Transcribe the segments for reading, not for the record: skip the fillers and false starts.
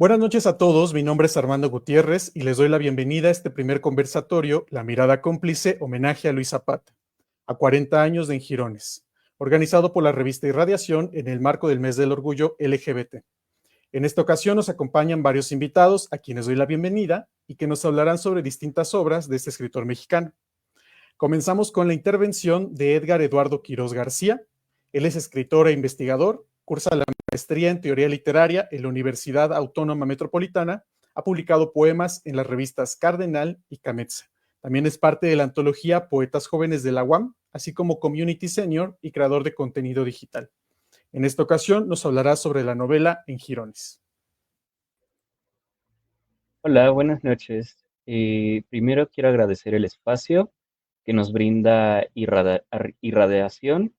Buenas noches a todos, mi nombre es Armando Gutiérrez y les doy la bienvenida a este primer conversatorio, La Mirada Cómplice, homenaje a Luis Zapata, a 40 años de Enjirones, organizado por la revista Irradiación en el marco del Mes del Orgullo LGBT. En esta ocasión nos acompañan varios invitados a quienes doy la bienvenida y que nos hablarán sobre distintas obras de este escritor mexicano. Comenzamos con la intervención de Edgar Eduardo Quirós García. Él es escritor e investigador, cursa la maestría en teoría literaria en la Universidad Autónoma Metropolitana, ha publicado poemas en las revistas Cardenal y Cametza. También es parte de la antología Poetas Jóvenes de la UAM, así como Community Senior y creador de contenido digital. En esta ocasión nos hablará sobre la novela Enjirones. Hola, buenas noches. Primero quiero agradecer el espacio que nos brinda Irradiación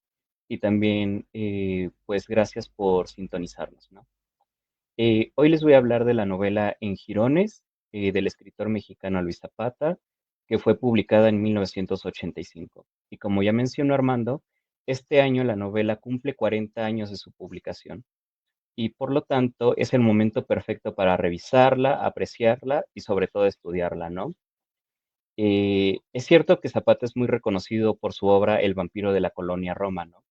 y también, pues, gracias por sintonizarnos, ¿no? Hoy les voy a hablar de la novela En Jirones, del escritor mexicano Luis Zapata, que fue publicada en 1985. Y como ya mencionó Armando, este año la novela cumple 40 años de su publicación y por lo tanto es el momento perfecto para revisarla, apreciarla y sobre todo estudiarla, ¿no? Es cierto que Zapata es muy reconocido por su obra El vampiro de la colonia Roma, ¿no?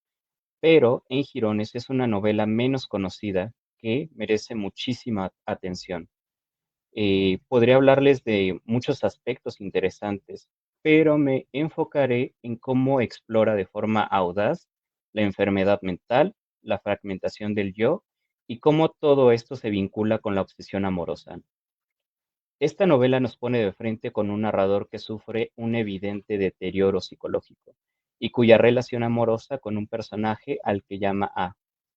Pero En Jirones es una novela menos conocida que merece muchísima atención. Podría hablarles de muchos aspectos interesantes, pero me enfocaré en cómo explora de forma audaz la enfermedad mental, la fragmentación del yo y cómo todo esto se vincula con la obsesión amorosa. Esta novela nos pone de frente con un narrador que sufre un evidente deterioro psicológico y cuya relación amorosa con un personaje al que llama A.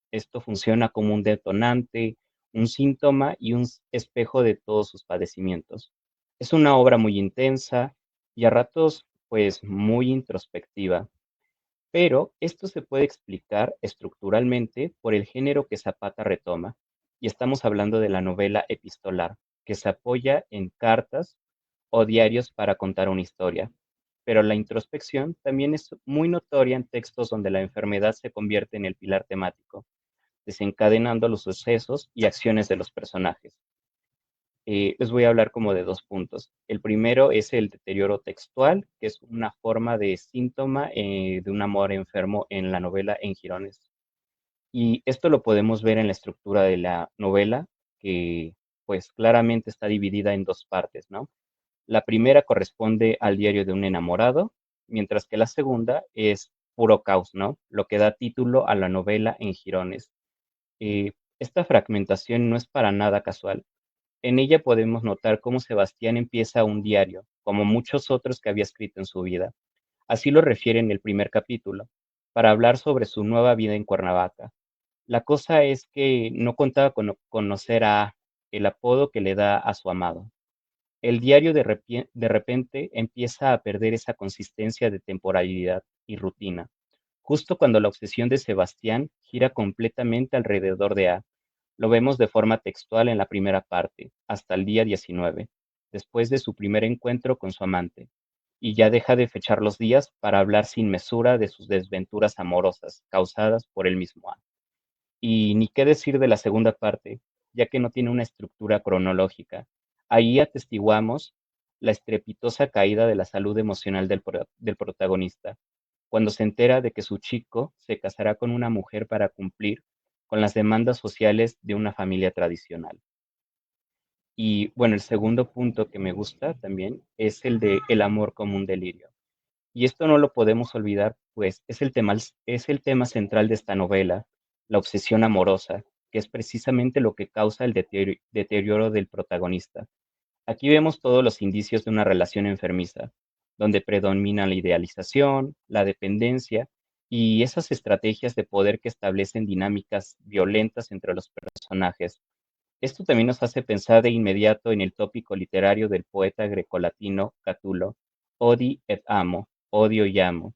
Esto funciona como un detonante, un síntoma y un espejo de todos sus padecimientos. Es una obra muy intensa y a ratos, pues, muy introspectiva, pero esto se puede explicar estructuralmente por el género que Zapata retoma, y estamos hablando de la novela epistolar, que se apoya en cartas o diarios para contar una historia. Pero la introspección también es muy notoria en textos donde la enfermedad se convierte en el pilar temático, desencadenando los sucesos y acciones de los personajes. Les voy a hablar como de dos puntos. El primero es el deterioro textual, que es una forma de síntoma de un amor enfermo en la novela En Jirones. Y esto lo podemos ver en la estructura de la novela, que pues claramente está dividida en dos partes, ¿no? La primera corresponde al diario de un enamorado, mientras que la segunda es puro caos, ¿no? Lo que da título a la novela En Jirones. Esta fragmentación no es para nada casual. En ella podemos notar cómo Sebastián empieza un diario, como muchos otros que había escrito en su vida. Así lo refiere en el primer capítulo, para hablar sobre su nueva vida en Cuernavaca. La cosa es que no contaba con conocer a el apodo que le da a su amado. El diario de repente empieza a perder esa consistencia de temporalidad y rutina, justo cuando la obsesión de Sebastián gira completamente alrededor de A. Lo vemos de forma textual en la primera parte, hasta el día 19, después de su primer encuentro con su amante, y ya deja de fechar los días para hablar sin mesura de sus desventuras amorosas causadas por el mismo A. Y ni qué decir de la segunda parte, ya que no tiene una estructura cronológica. Ahí atestiguamos la estrepitosa caída de la salud emocional del protagonista, cuando se entera de que su chico se casará con una mujer para cumplir con las demandas sociales de una familia tradicional. Y bueno, el segundo punto que me gusta también es el de el amor como un delirio. Y esto no lo podemos olvidar, pues es el tema central de esta novela, la obsesión amorosa, que es precisamente lo que causa el deterioro del protagonista. Aquí vemos todos los indicios de una relación enfermiza, donde predomina la idealización, la dependencia y esas estrategias de poder que establecen dinámicas violentas entre los personajes. Esto también nos hace pensar de inmediato en el tópico literario del poeta grecolatino Catulo, Odi et amo, odio y amo.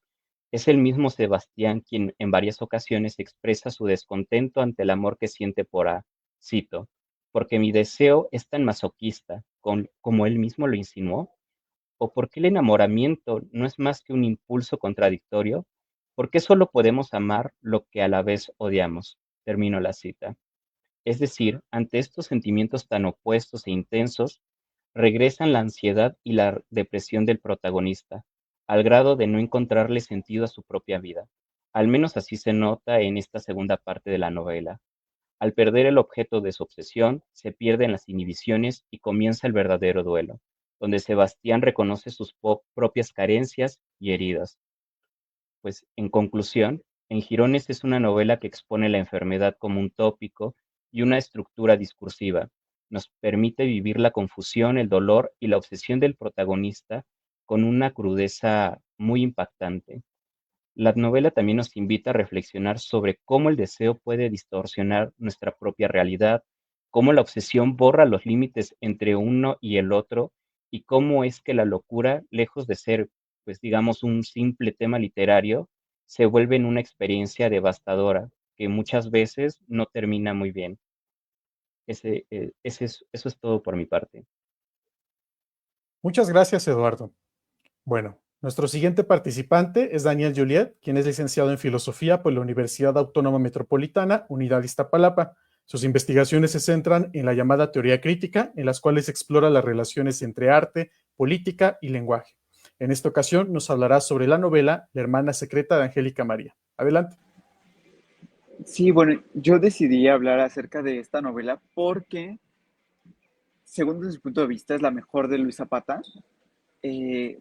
Es el mismo Sebastián quien en varias ocasiones expresa su descontento ante el amor que siente por A. Cito, porque mi deseo es tan masoquista como él mismo lo insinuó, o porque el enamoramiento no es más que un impulso contradictorio, ¿por qué solo podemos amar lo que a la vez odiamos? Termino la cita. Es decir, ante estos sentimientos tan opuestos e intensos, regresan la ansiedad y la depresión del protagonista, al grado de no encontrarle sentido a su propia vida. Al menos así se nota en esta segunda parte de la novela. Al perder el objeto de su obsesión, se pierden las inhibiciones y comienza el verdadero duelo, donde Sebastián reconoce sus propias carencias y heridas. Pues, en conclusión, En Jirones es una novela que expone la enfermedad como un tópico y una estructura discursiva. Nos permite vivir la confusión, el dolor y la obsesión del protagonista con una crudeza muy impactante. La novela también nos invita a reflexionar sobre cómo el deseo puede distorsionar nuestra propia realidad, cómo la obsesión borra los límites entre uno y el otro, y cómo es que la locura, lejos de ser, pues digamos, un simple tema literario, se vuelve en una experiencia devastadora que muchas veces no termina muy bien. Eso es todo por mi parte. Muchas gracias, Eduardo. Bueno, nuestro siguiente participante es Daniel Juliet, quien es licenciado en Filosofía por la Universidad Autónoma Metropolitana, Unidad Iztapalapa. Sus investigaciones se centran en la llamada teoría crítica, en las cuales explora las relaciones entre arte, política y lenguaje. En esta ocasión nos hablará sobre la novela La hermana secreta de Angélica María. Adelante. Sí, bueno, yo decidí hablar acerca de esta novela porque, según desde mi punto de vista, es la mejor de Luis Zapata, eh,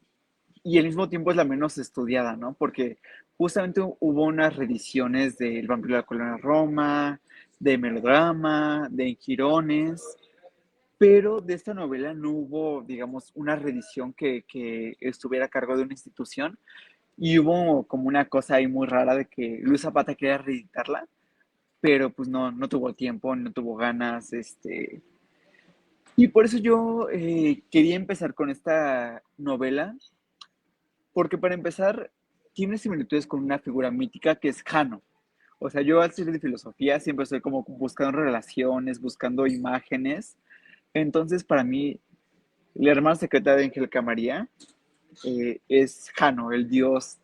y al mismo tiempo es la menos estudiada, ¿no? Porque justamente hubo unas reediciones de El vampiro de la colonia Roma, de Melodrama, de Girones, pero de esta novela no hubo, digamos, una reedición que estuviera a cargo de una institución, y hubo como una cosa ahí muy rara de que Luis Zapata quería reeditarla, pero pues no tuvo tiempo, no tuvo ganas, y por eso yo quería empezar con esta novela, porque para empezar, tiene similitudes con una figura mítica que es Jano. O sea, yo al ser de filosofía siempre estoy como buscando relaciones, buscando imágenes. Entonces, para mí, la hermana secreta de Angélica María es Jano, el dios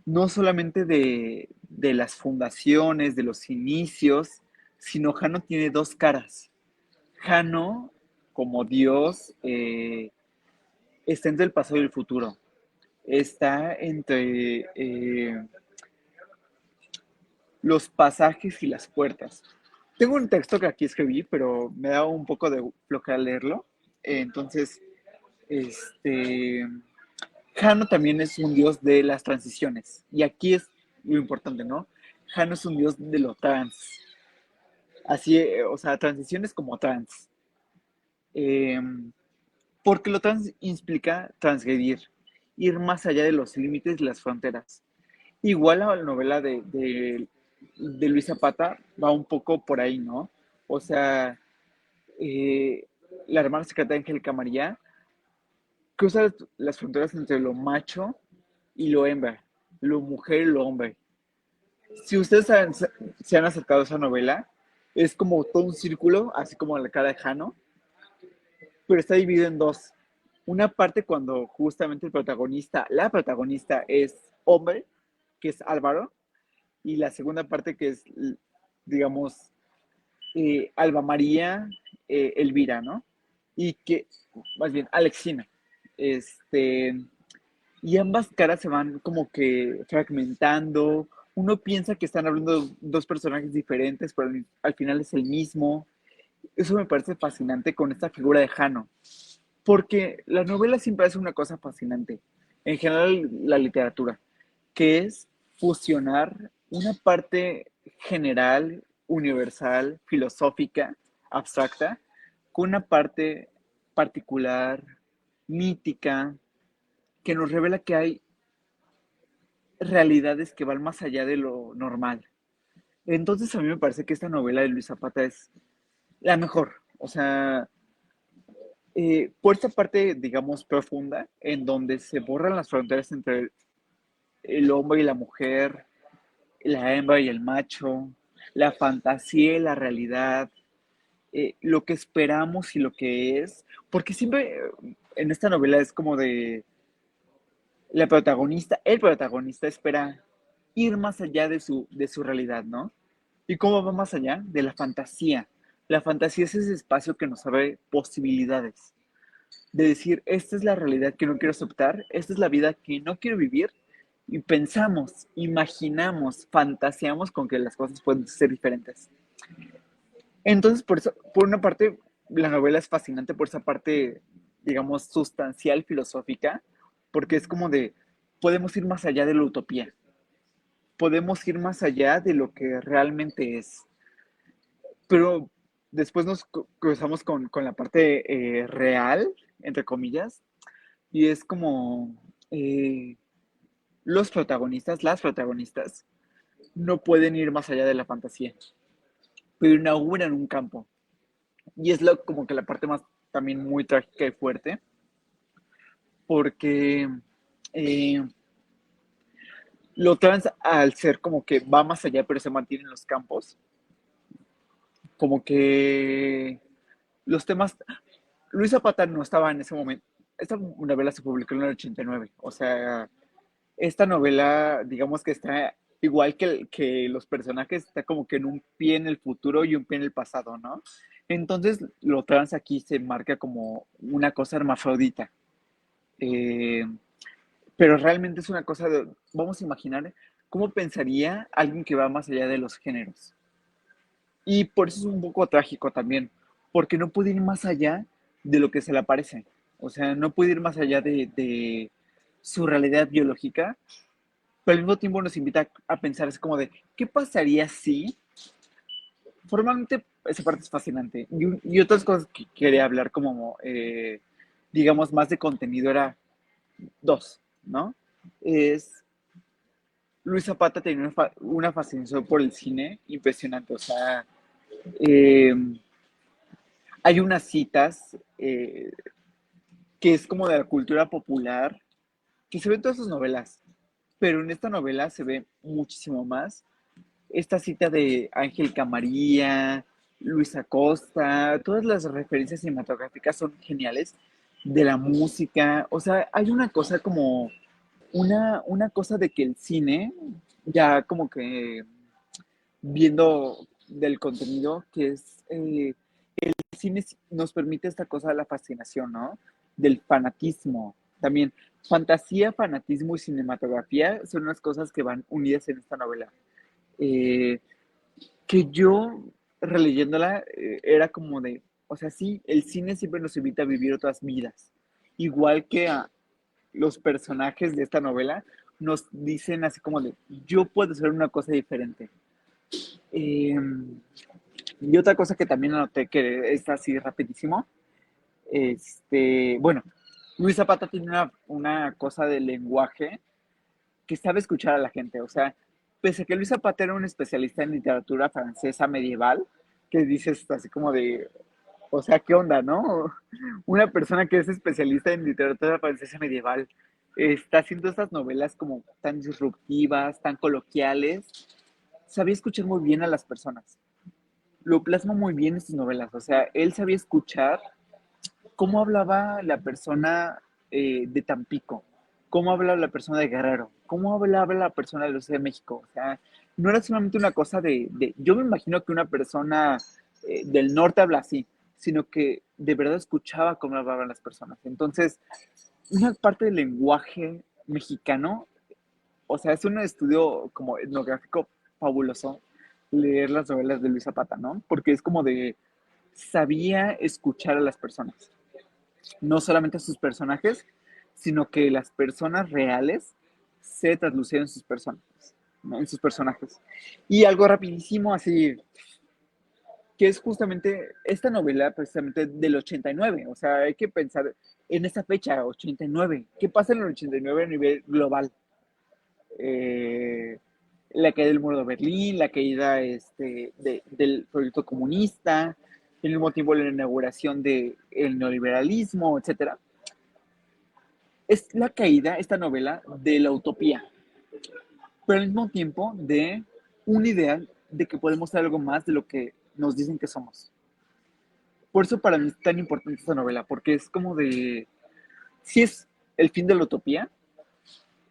no solamente de las fundaciones, de los inicios, sino Jano tiene dos caras. Jano, como Dios, está entre el pasado y el futuro. Está entre los pasajes y las puertas. Tengo un texto que aquí escribí, pero me da un poco de flojera leerlo. Entonces, este, Jano también es un dios de las transiciones. Y aquí es lo importante, ¿no? Jano es un dios de lo trans. Así, o sea, transiciones como trans. Eh, Porque lo trans implica transgredir, ir más allá de los límites y las fronteras. Igual a la novela de Luis Zapata va un poco por ahí, ¿no? O sea, eh, la hermana secretaria Angélica María cruza las fronteras entre lo macho y lo hembra, lo mujer y lo hombre. Si ustedes se han acercado a esa novela, es como todo un círculo, así como la cara de Jano, pero está dividido en dos. Una parte cuando justamente la protagonista es hombre, que es Álvaro, y la segunda parte que es, digamos, Alba María, Elvira, ¿no? Y que, más bien, Alexina. Este, y ambas caras se van como que fragmentando. Uno piensa que están hablando de dos personajes diferentes, pero al final es el mismo. Eso me parece fascinante con esta figura de Jano, porque la novela siempre hace una cosa fascinante, en general la literatura, que es fusionar una parte general, universal, filosófica, abstracta, con una parte particular, mítica, que nos revela que hay realidades que van más allá de lo normal. Entonces a mí me parece que esta novela de Luis Zapata es la mejor. O sea, por esta parte, digamos, profunda, en donde se borran las fronteras entre el hombre y la mujer, la hembra y el macho, la fantasía y la realidad, lo que esperamos y lo que es, porque siempre en esta novela es como de el protagonista espera ir más allá de su realidad, ¿no? ¿Y cómo va más allá? De la fantasía. La fantasía es ese espacio que nos abre posibilidades, de decir, esta es la realidad que no quiero aceptar, esta es la vida que no quiero vivir, y pensamos, imaginamos, fantaseamos con que las cosas pueden ser diferentes. Entonces, por eso, por una parte, la novela es fascinante por esa parte, digamos, sustancial, filosófica, porque es como de, podemos ir más allá de la utopía, podemos ir más allá de lo que realmente es. Pero después nos cruzamos con la parte real, entre comillas, y es como los protagonistas, las protagonistas, no pueden ir más allá de la fantasía, pero inauguran un campo. Y es como que la parte más también muy trágica y fuerte, porque eh, lo trans al ser como que va más allá, pero se mantiene en los campos, como que los temas, Luis Zapata no estaba en ese momento, esta novela se publicó en el 89, o sea, esta novela, digamos que está igual que los personajes, está como que en un pie en el futuro y un pie en el pasado, ¿no? Entonces, lo trans aquí se marca como una cosa hermafrodita. Eh, pero realmente es una cosa de, vamos a imaginar cómo pensaría alguien que va más allá de los géneros. Y por eso es un poco trágico también, porque no puede ir más allá de lo que se le aparece. O sea, no puede ir más allá de su realidad biológica, pero al mismo tiempo nos invita a pensar, es como de, ¿qué pasaría si? Formalmente, esa parte es fascinante. Y otras cosas que quería hablar como, digamos, más de contenido era dos, ¿no? Es, Luis Zapata tenía una fascinación por el cine impresionante, o sea, eh, hay unas citas que es como de la cultura popular, que se ven en todas sus novelas, pero en esta novela se ve muchísimo más. Esta cita de Ángel Camaría, Luis Acosta, todas las referencias cinematográficas son geniales, de la música, o sea, hay una cosa como, una cosa de que el cine, ya como que viendo del contenido, que es el cine nos permite esta cosa de la fascinación, ¿no? Del fanatismo. También fantasía, fanatismo y cinematografía son unas cosas que van unidas en esta novela. Eh, que yo, releyéndola, era como de, o sea, sí, el cine siempre nos invita a vivir otras vidas. Igual que a los personajes de esta novela nos dicen así como de, yo puedo ser una cosa diferente. Eh, y otra cosa que también anoté que es así rapidísimo, bueno, Luis Zapata tiene una cosa de lenguaje que sabe escuchar a la gente, o sea, pese a que Luis Zapata era un especialista en literatura francesa medieval, que dices así como de, o sea, ¿qué onda, no? Una persona que es especialista en literatura francesa medieval está haciendo estas novelas como tan disruptivas, tan coloquiales, sabía escuchar muy bien a las personas, lo plasma muy bien en sus novelas, o sea, él sabía escuchar cómo hablaba la persona de Tampico, cómo hablaba la persona de Guerrero, cómo hablaba la persona de la Ciudad de México. O sea, no era solamente una cosa yo me imagino que una persona del norte habla así, sino que de verdad escuchaba cómo hablaban las personas. Entonces, una parte del lenguaje mexicano, o sea, es un estudio como etnográfico fabuloso leer las novelas de Luis Zapata, ¿no? Porque es como de, sabía escuchar a las personas, no solamente a sus personajes, sino que las personas reales se traslucían en sus personajes, ¿no? En sus personajes. Y algo rapidísimo, así, que es justamente esta novela, precisamente del 89, o sea, hay que pensar en esta fecha, 89, ¿qué pasa en el 89 a nivel global? Eh, la caída del muro de Berlín, la caída del proyecto comunista, al mismo tiempo la inauguración del neoliberalismo, etcétera. Es la caída, esta novela, de la utopía, pero al mismo tiempo de un ideal de que podemos ser algo más de lo que nos dicen que somos. Por eso para mí es tan importante esta novela, porque es como de, sí es el fin de la utopía,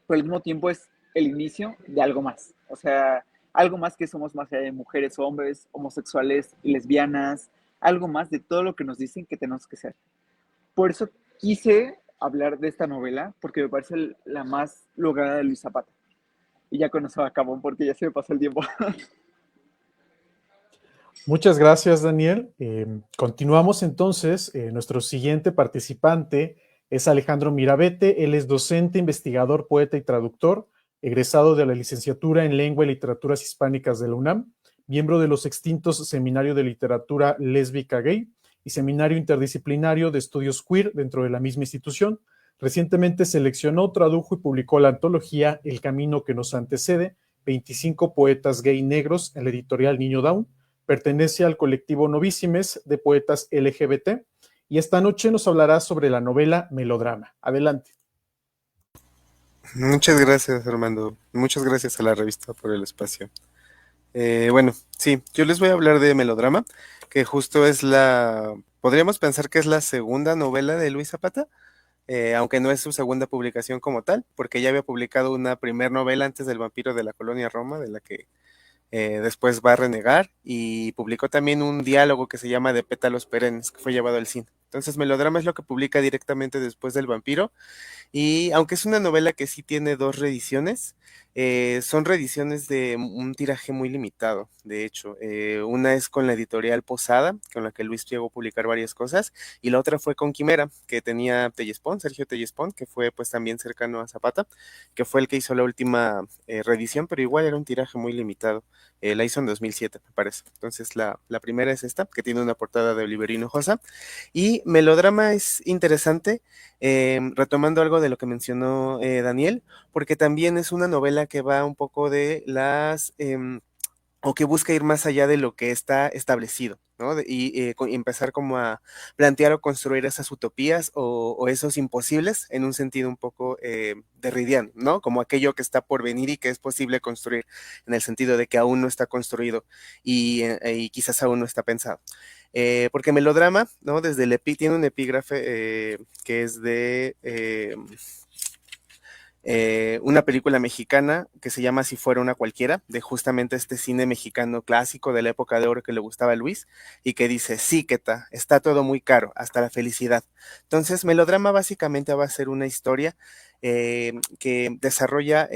pero al mismo tiempo es el inicio de algo más. O sea, algo más que somos más allá de mujeres, hombres, homosexuales, lesbianas, algo más de todo lo que nos dicen que tenemos que ser. Por eso quise hablar de esta novela, porque me parece la más lograda de Luis Zapata. Y ya con eso acabó, porque ya se me pasó el tiempo. Muchas gracias, Daniel. Continuamos entonces. Nuestro siguiente participante es Alejandro Mirabete. Él es docente, investigador, poeta y traductor, egresado de la licenciatura en Lengua y Literaturas Hispánicas de la UNAM, miembro de los extintos Seminario de Literatura Lésbica Gay y Seminario Interdisciplinario de Estudios Queer dentro de la misma institución. Recientemente seleccionó, tradujo y publicó la antología El Camino que nos antecede, 25 poetas gay negros en la editorial Niño Down. Pertenece al colectivo Novísimes de poetas LGBT y esta noche nos hablará sobre la novela Melodrama. Adelante. Muchas gracias, Armando. Muchas gracias a la revista por el espacio. Bueno, sí, yo les voy a hablar de Melodrama, que justo podríamos pensar que es la segunda novela de Luis Zapata, aunque no es su segunda publicación como tal, porque ya había publicado una primer novela antes del Vampiro de la Colonia Roma, de la que después va a renegar, y publicó también un diálogo que se llama De pétalos perennes, que fue llevado al cine. Entonces, Melodrama es lo que publica directamente después del Vampiro, y aunque es una novela que sí tiene dos reediciones, son reediciones de un tiraje muy limitado, de hecho. Una es con la editorial Posada, con la que Luis llegó a publicar varias cosas, y la otra fue con Quimera, que tenía Tellespón, Sergio Tellespón, que fue pues también cercano a Zapata, que fue el que hizo la última reedición, pero igual era un tiraje muy limitado. La hizo en 2007, me parece. Entonces la primera es esta, que tiene una portada de Oliver Hinojosa, y Melodrama es interesante, retomando algo de lo que mencionó Daniel, porque también es una novela que va un poco de o que busca ir más allá de lo que está establecido, ¿no? Y empezar como a plantear o construir esas utopías o esos imposibles en un sentido un poco derridiano, ¿no? Como aquello que está por venir y que es posible construir, en el sentido de que aún no está construido y quizás aún no está pensado. Porque Melodrama, ¿no? Tiene un epígrafe que es de una película mexicana que se llama Si fuera una cualquiera, de justamente este cine mexicano clásico de la época de oro que le gustaba a Luis, y que dice, sí, Queta, está todo muy caro, hasta la felicidad. Entonces, Melodrama básicamente va a ser una historia que desarrolla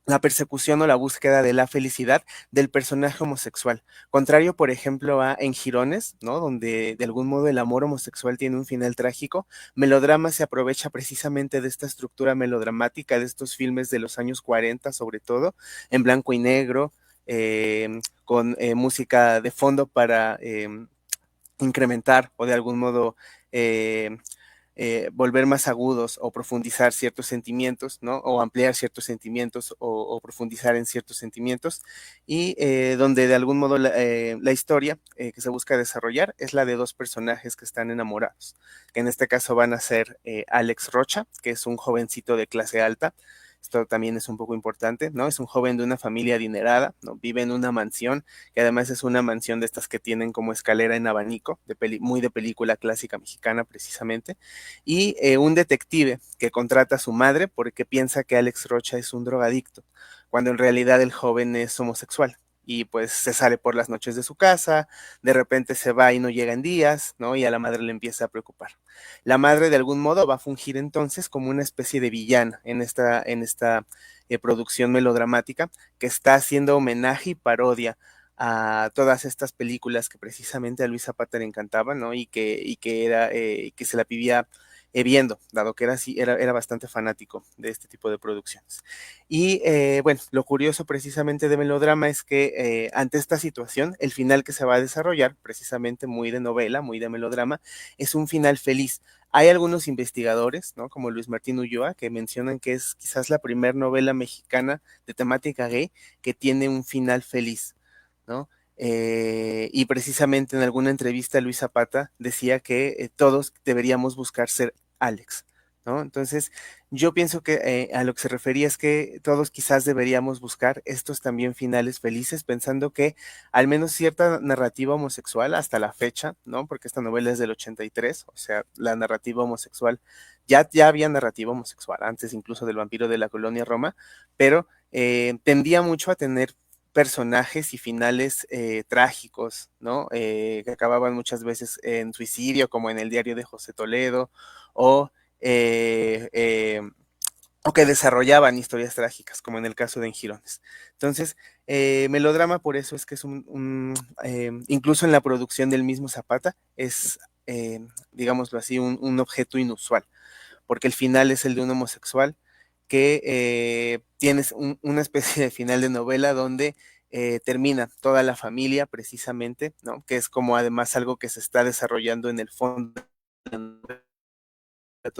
la persecución o la búsqueda de la felicidad del personaje homosexual. Contrario, por ejemplo, a En Jirones, ¿no? Donde de algún modo el amor homosexual tiene un final trágico, Melodrama se aprovecha precisamente de esta estructura melodramática de estos filmes de los años 40, sobre todo, en blanco y negro, con música de fondo para incrementar o de algún modo volver más agudos o profundizar ciertos sentimientos, ¿no? O ampliar ciertos sentimientos o profundizar en ciertos sentimientos, y donde de algún modo la historia que se busca desarrollar es la de dos personajes que están enamorados, que en este caso van a ser Alex Rocha, que es un jovencito de clase alta. Esto también es un poco importante, ¿no? Es un joven de una familia adinerada, ¿no? Vive en una mansión, que además es una mansión de estas que tienen como escalera en abanico, muy de película clásica mexicana precisamente, y un detective que contrata a su madre porque piensa que Alex Rocha es un drogadicto, cuando en realidad el joven es homosexual. Y pues se sale por las noches de su casa, de repente se va y no llega en días, ¿no? Y a la madre le empieza a preocupar. La madre de algún modo va a fungir entonces como una especie de villana en esta producción melodramática que está haciendo homenaje y parodia a todas estas películas que precisamente a Luis Zapata le encantaban, ¿no? Que se la vivía viendo, dado que era bastante fanático de este tipo de producciones. Y bueno, lo curioso precisamente de Melodrama es que ante esta situación, el final que se va a desarrollar, precisamente muy de novela, muy de melodrama, es un final feliz. Hay algunos investigadores, ¿no? Como Luis Martín Ulloa, que mencionan que es quizás la primera novela mexicana de temática gay que tiene un final feliz, ¿no? Y precisamente en alguna entrevista Luis Zapata decía que todos deberíamos buscar ser Alex, ¿no? Entonces, yo pienso que a lo que se refería es que todos quizás deberíamos buscar estos también finales felices, pensando que al menos cierta narrativa homosexual hasta la fecha, ¿no? Porque esta novela es del 83, o sea, la narrativa homosexual, ya había narrativa homosexual antes incluso del Vampiro de la Colonia Roma, pero tendía mucho a tener personajes y finales trágicos, ¿no? Que acababan muchas veces en suicidio, como en el diario de José Toledo, o, eh, eh, o que desarrollaban historias trágicas, como en el caso de En Jirones. Entonces, melodrama por eso es que es incluso en la producción del mismo Zapata, es, digámoslo así, un objeto inusual, porque el final es el de un homosexual que tienes una especie de final de novela donde termina toda la familia precisamente, ¿no? Que es como además algo que se está desarrollando en el fondo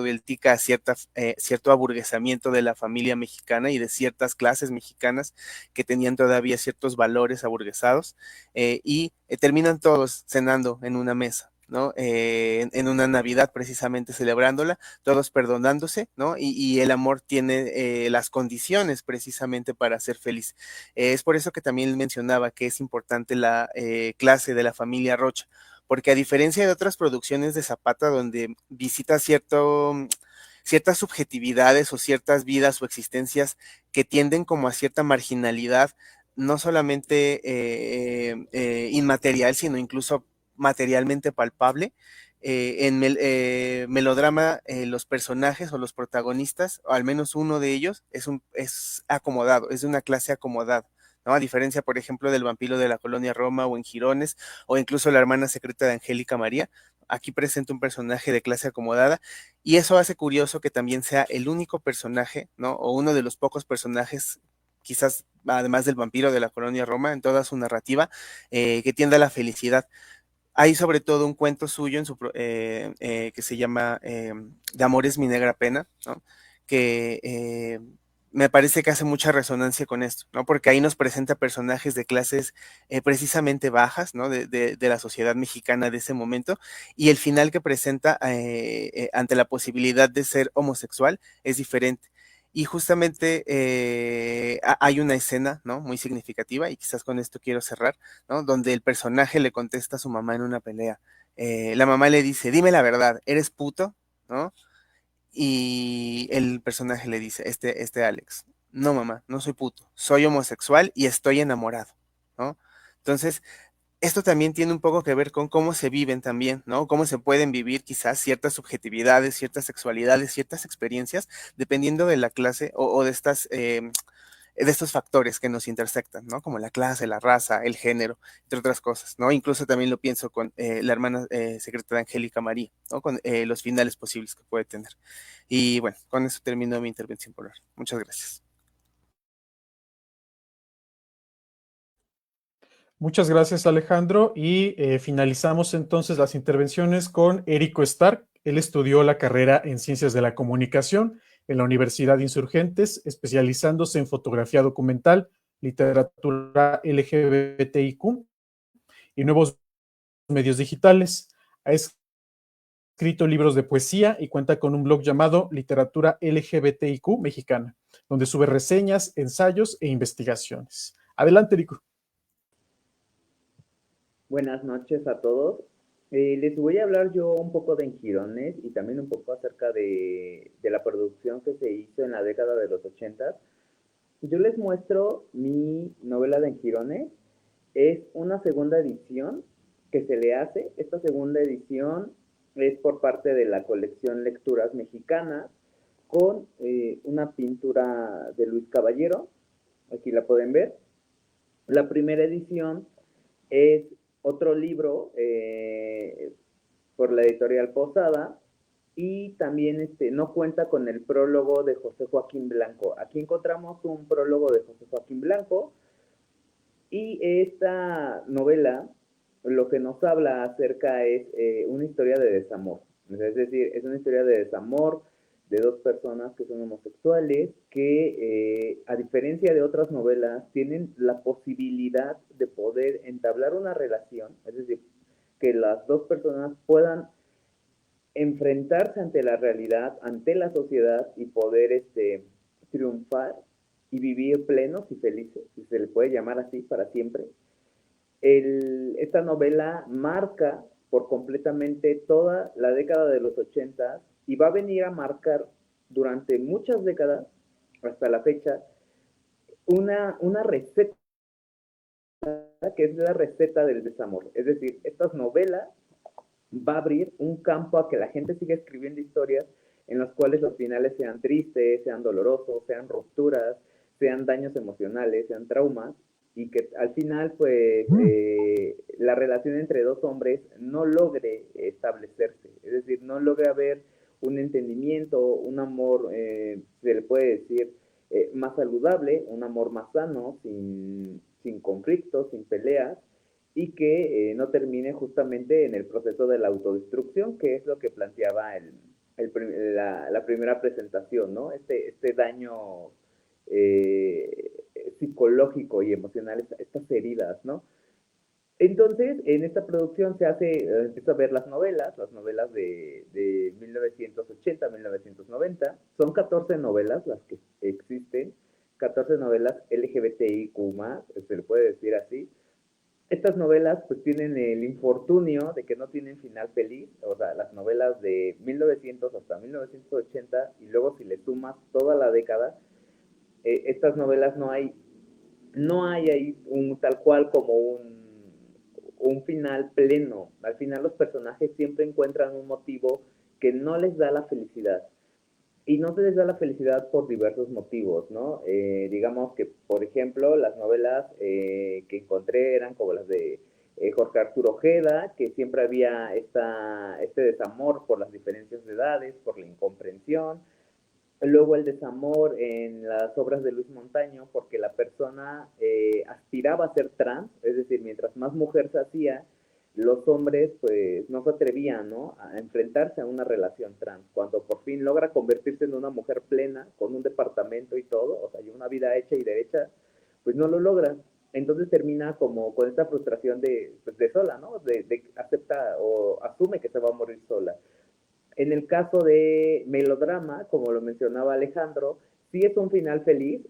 el tica a cierto aburguesamiento de la familia mexicana y de ciertas clases mexicanas que tenían todavía ciertos valores aburguesados y terminan todos cenando en una mesa, ¿no? En una Navidad precisamente celebrándola, todos perdonándose, ¿no? Y el amor tiene las condiciones precisamente para ser feliz. Es por eso que también mencionaba que es importante la clase de la familia Rocha, porque a diferencia de otras producciones de Zapata donde visita ciertas subjetividades o ciertas vidas o existencias que tienden como a cierta marginalidad, no solamente inmaterial, sino incluso materialmente palpable. Melodrama, los personajes o los protagonistas, o al menos uno de ellos, es acomodado, es de una clase acomodada, ¿no? A diferencia, por ejemplo, del vampiro de la colonia Roma o en Jirones, o incluso la hermana secreta de Angélica María, aquí presenta un personaje de clase acomodada, y eso hace curioso que también sea el único personaje, ¿no? O uno de los pocos personajes, quizás además del vampiro de la colonia Roma, en toda su narrativa, que tiende a la felicidad. Hay sobre todo un cuento suyo que se llama De amor es mi negra pena, ¿no? Que me parece que hace mucha resonancia con esto, ¿no? Porque ahí nos presenta personajes de clases precisamente bajas, ¿no? De la sociedad mexicana de ese momento, y el final que presenta ante la posibilidad de ser homosexual es diferente. Y justamente hay una escena, ¿no? Muy significativa, y quizás con esto quiero cerrar, ¿no? Donde el personaje le contesta a su mamá en una pelea. La mamá le dice, dime la verdad, ¿eres puto? ¿No? Y el personaje le dice, Alex, no mamá, no soy puto, soy homosexual y estoy enamorado, ¿no? Entonces, esto también tiene un poco que ver con cómo se viven también, ¿no? Cómo se pueden vivir quizás ciertas subjetividades, ciertas sexualidades, ciertas experiencias, dependiendo de la clase o de estos factores que nos intersectan, ¿no? Como la clase, la raza, el género, entre otras cosas, ¿no? Incluso también lo pienso con la hermana secreta de Angélica María, ¿no? Con los finales posibles que puede tener. Y bueno, con eso termino mi intervención por ahora. Muchas gracias. Muchas gracias, Alejandro. Y finalizamos entonces las intervenciones con Érico Stark. Él estudió la carrera en Ciencias de la Comunicación en la Universidad de Insurgentes, especializándose en fotografía documental, literatura LGBTIQ y nuevos medios digitales. Ha escrito libros de poesía y cuenta con un blog llamado Literatura LGBTIQ Mexicana, donde sube reseñas, ensayos e investigaciones. Adelante, Érico. Buenas noches a todos. Les voy a hablar yo un poco de Enjirones y también un poco acerca de la producción que se hizo en la década de los 80. Yo les muestro mi novela de Enjirones. Es una segunda edición que se le hace. Esta segunda edición es por parte de la colección Lecturas Mexicanas con una pintura de Luis Caballero. Aquí la pueden ver. La primera edición es otro libro por la editorial Posada y también no cuenta con el prólogo de José Joaquín Blanco. Aquí encontramos un prólogo de José Joaquín Blanco y esta novela lo que nos habla acerca es una historia de desamor. Es decir, es una historia de desamor de dos personas que son homosexuales, que a diferencia de otras novelas, tienen la posibilidad de poder entablar una relación, es decir, que las dos personas puedan enfrentarse ante la realidad, ante la sociedad y poder triunfar y vivir plenos y felices, si se le puede llamar así, para siempre. Esta novela marca por completamente toda la década de los 80 y va a venir a marcar durante muchas décadas hasta la fecha una receta que es la receta del desamor. Es decir, estas novelas va a abrir un campo a que la gente siga escribiendo historias en las cuales los finales sean tristes, sean dolorosos, sean rupturas, sean daños emocionales, sean traumas, y que al final, pues, la relación entre dos hombres no logre establecerse, es decir, no logre haber un entendimiento, un amor, se le puede decir, más saludable, un amor más sano, sin conflictos, sin peleas, y que no termine justamente en el proceso de la autodestrucción, que es lo que planteaba la primera presentación, ¿no? Este daño eh, psicológico y emocional, estas heridas, ¿no? Entonces, en esta producción empiezo a ver las novelas de 1980, 1990. Son 14 novelas las que existen, 14 novelas LGBTIQ+, se le puede decir así. Estas novelas pues tienen el infortunio de que no tienen final feliz, o sea, las novelas de 1900 hasta 1980, y luego si le sumas toda la década, estas novelas no hay ahí tal cual como un final pleno. Al final los personajes siempre encuentran un motivo que no les da la felicidad. Y no se les da la felicidad por diversos motivos, ¿no? Digamos que, por ejemplo, las novelas que encontré eran como las de Jorge Arturo Ojeda, que siempre había este desamor por las diferencias de edades, por la incomprensión. Luego el desamor en las obras de Luis Montaño, porque la persona aspiraba a ser trans, es decir, mientras más mujer se hacía, los hombres pues no se atrevían, ¿no?, a enfrentarse a una relación trans. Cuando por fin logra convertirse en una mujer plena, con un departamento y todo, o sea, y una vida hecha y derecha, pues no lo logra. Entonces termina como con esta frustración pues, de sola, ¿no? De acepta o asume que se va a morir sola. En el caso de Melodrama, como lo mencionaba Alejandro, sí es un final feliz.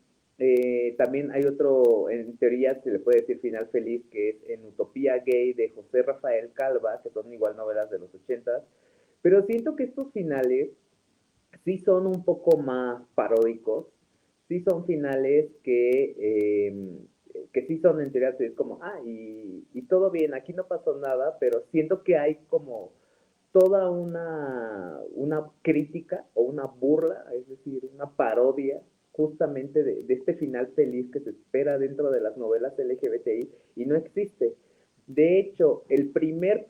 También hay otro, en teoría se le puede decir final feliz, que es En Utopía Gay de José Rafael Calva, que son igual novelas de los 80. Pero siento que estos finales sí son un poco más paródicos, sí son finales que sí son en teoría, es como, y todo bien, aquí no pasó nada, pero siento que hay como toda una crítica o una burla, es decir, una parodia justamente de este final feliz que se espera dentro de las novelas LGBTI y no existe. De hecho, el primer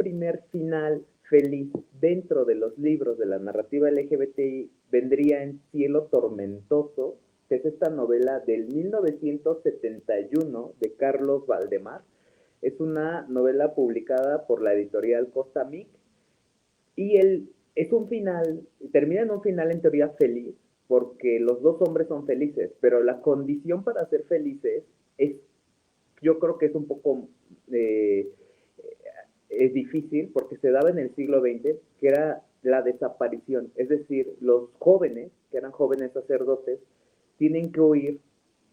final feliz dentro de los libros de la narrativa LGBTI vendría en Cielo Tormentoso, que es esta novela del 1971 de Carlos Valdemar. Es una novela publicada por la editorial Costa Mic, y es un final, termina en un final en teoría feliz, porque los dos hombres son felices, pero la condición para ser felices yo creo que es un poco es difícil, porque se daba en el siglo XX, que era la desaparición. Es decir, los jóvenes, que eran jóvenes sacerdotes, tienen que huir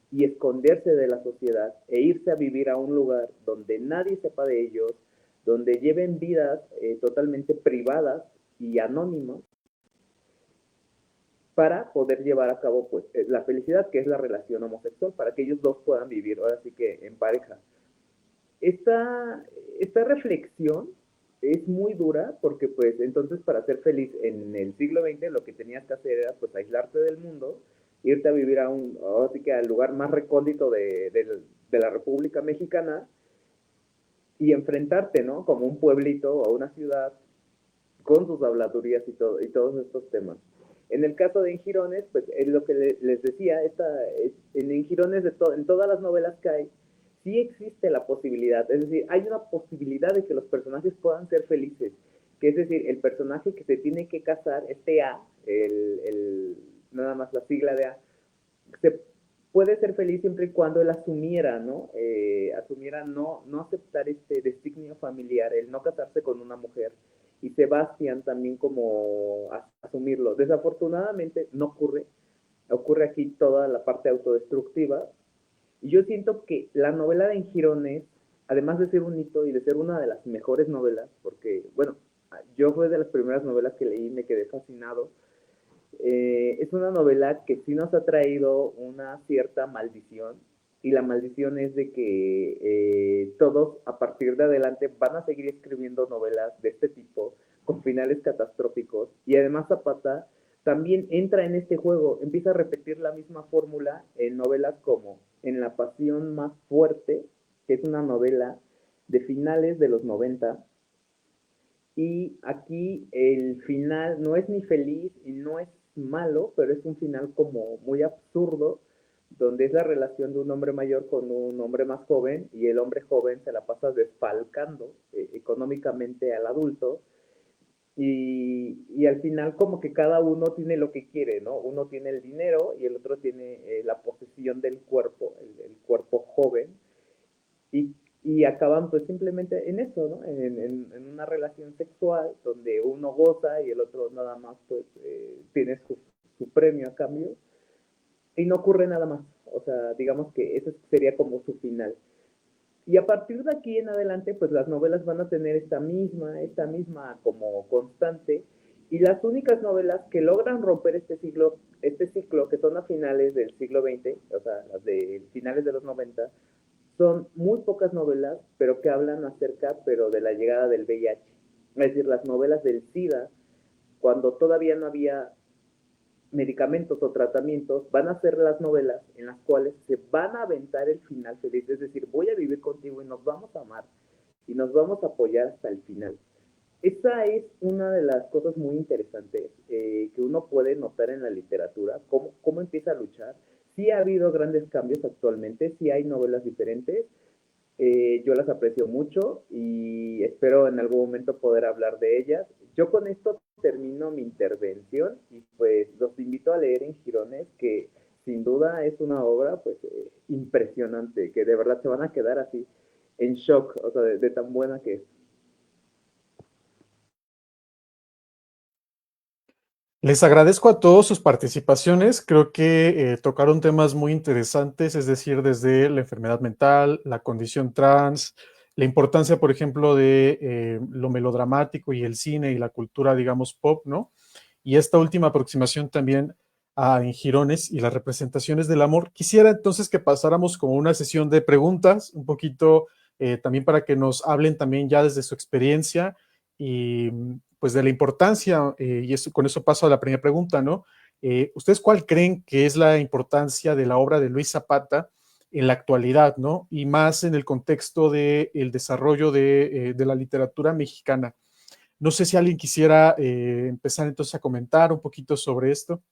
y esconderse de la sociedad e irse a vivir a un lugar donde nadie sepa de ellos, donde lleven vidas totalmente privadas y anónimas, para poder llevar a cabo pues la felicidad, que es la relación homosexual, para que ellos dos puedan vivir ahora sí que en pareja. Esta reflexión es muy dura, porque pues entonces para ser feliz en el siglo XX lo que tenías que hacer era pues aislarte del mundo, irte a vivir ahora sí que al lugar más recóndito de la República Mexicana, y enfrentarte, ¿no?, como un pueblito o una ciudad con sus habladurías y todos estos temas. En el caso de Enjirones, pues es lo que les decía, en Enjirones, en todas las novelas que hay, sí existe la posibilidad, es decir, hay una posibilidad de que los personajes puedan ser felices, que es decir, el personaje que se tiene que casar, este A, nada más la sigla de A, se puede ser feliz siempre y cuando él asumiera, ¿no? Asumiera no aceptar este designio familiar, el no casarse con una mujer, y Sebastián también como asumirlo. Desafortunadamente no ocurre aquí toda la parte autodestructiva, y yo siento que la novela de Enjirones, además de ser un hito y de ser una de las mejores novelas, porque, bueno, yo fue de las primeras novelas que leí y me quedé fascinado, es una novela que sí nos ha traído una cierta maldición, y la maldición es de que todos a partir de adelante van a seguir escribiendo novelas de este tipo con finales catastróficos, y además Zapata también entra en este juego, empieza a repetir la misma fórmula en novelas como En la pasión más fuerte, que es una novela de finales de los 90, y aquí el final no es ni feliz y no es malo, pero es un final como muy absurdo, donde es la relación de un hombre mayor con un hombre más joven, y el hombre joven se la pasa desfalcando económicamente al adulto, y al final como que cada uno tiene lo que quiere, ¿no? Uno tiene el dinero y el otro tiene la posesión del cuerpo, el cuerpo joven, y, y acaban pues simplemente en eso, ¿no? En una relación sexual donde uno goza y el otro nada más pues tiene su premio a cambio, y no ocurre nada más. O sea, digamos que ese sería como su final. Y a partir de aquí en adelante, pues las novelas van a tener esta misma como constante, y las únicas novelas que logran romper este ciclo, que son a finales del siglo XX, o sea, las de finales de los 90, son muy pocas novelas, pero que hablan acerca, pero de la llegada del VIH. Es decir, las novelas del SIDA, cuando todavía no había medicamentos o tratamientos, van a ser las novelas en las cuales se van a aventar el final feliz, es decir, voy a vivir contigo y nos vamos a amar y nos vamos a apoyar hasta el final. Esa es una de las cosas muy interesantes que uno puede notar en la literatura, cómo empieza a luchar. Sí ha habido grandes cambios actualmente, sí hay novelas diferentes, yo las aprecio mucho y espero en algún momento poder hablar de ellas. Yo con esto termino mi intervención y pues los invito a leer En Jirones, que sin duda es una obra pues impresionante, que de verdad se van a quedar así en shock, o sea, de tan buena que es. Les agradezco a todos sus participaciones. Creo que tocaron temas muy interesantes, es decir, desde la enfermedad mental, la condición trans, la importancia, por ejemplo, de lo melodramático y el cine y la cultura, digamos, pop, ¿no? Y esta última aproximación también a En Jirones y las representaciones del amor. Quisiera entonces que pasáramos como una sesión de preguntas, un poquito también para que nos hablen también ya desde su experiencia y pues de la importancia, y eso, con eso paso a la primera pregunta, ¿no? ¿Ustedes cuál creen que es la importancia de la obra de Luis Zapata en la actualidad, ¿no? Y más en el contexto del desarrollo de la literatura mexicana. No sé si alguien quisiera empezar entonces a comentar un poquito sobre esto.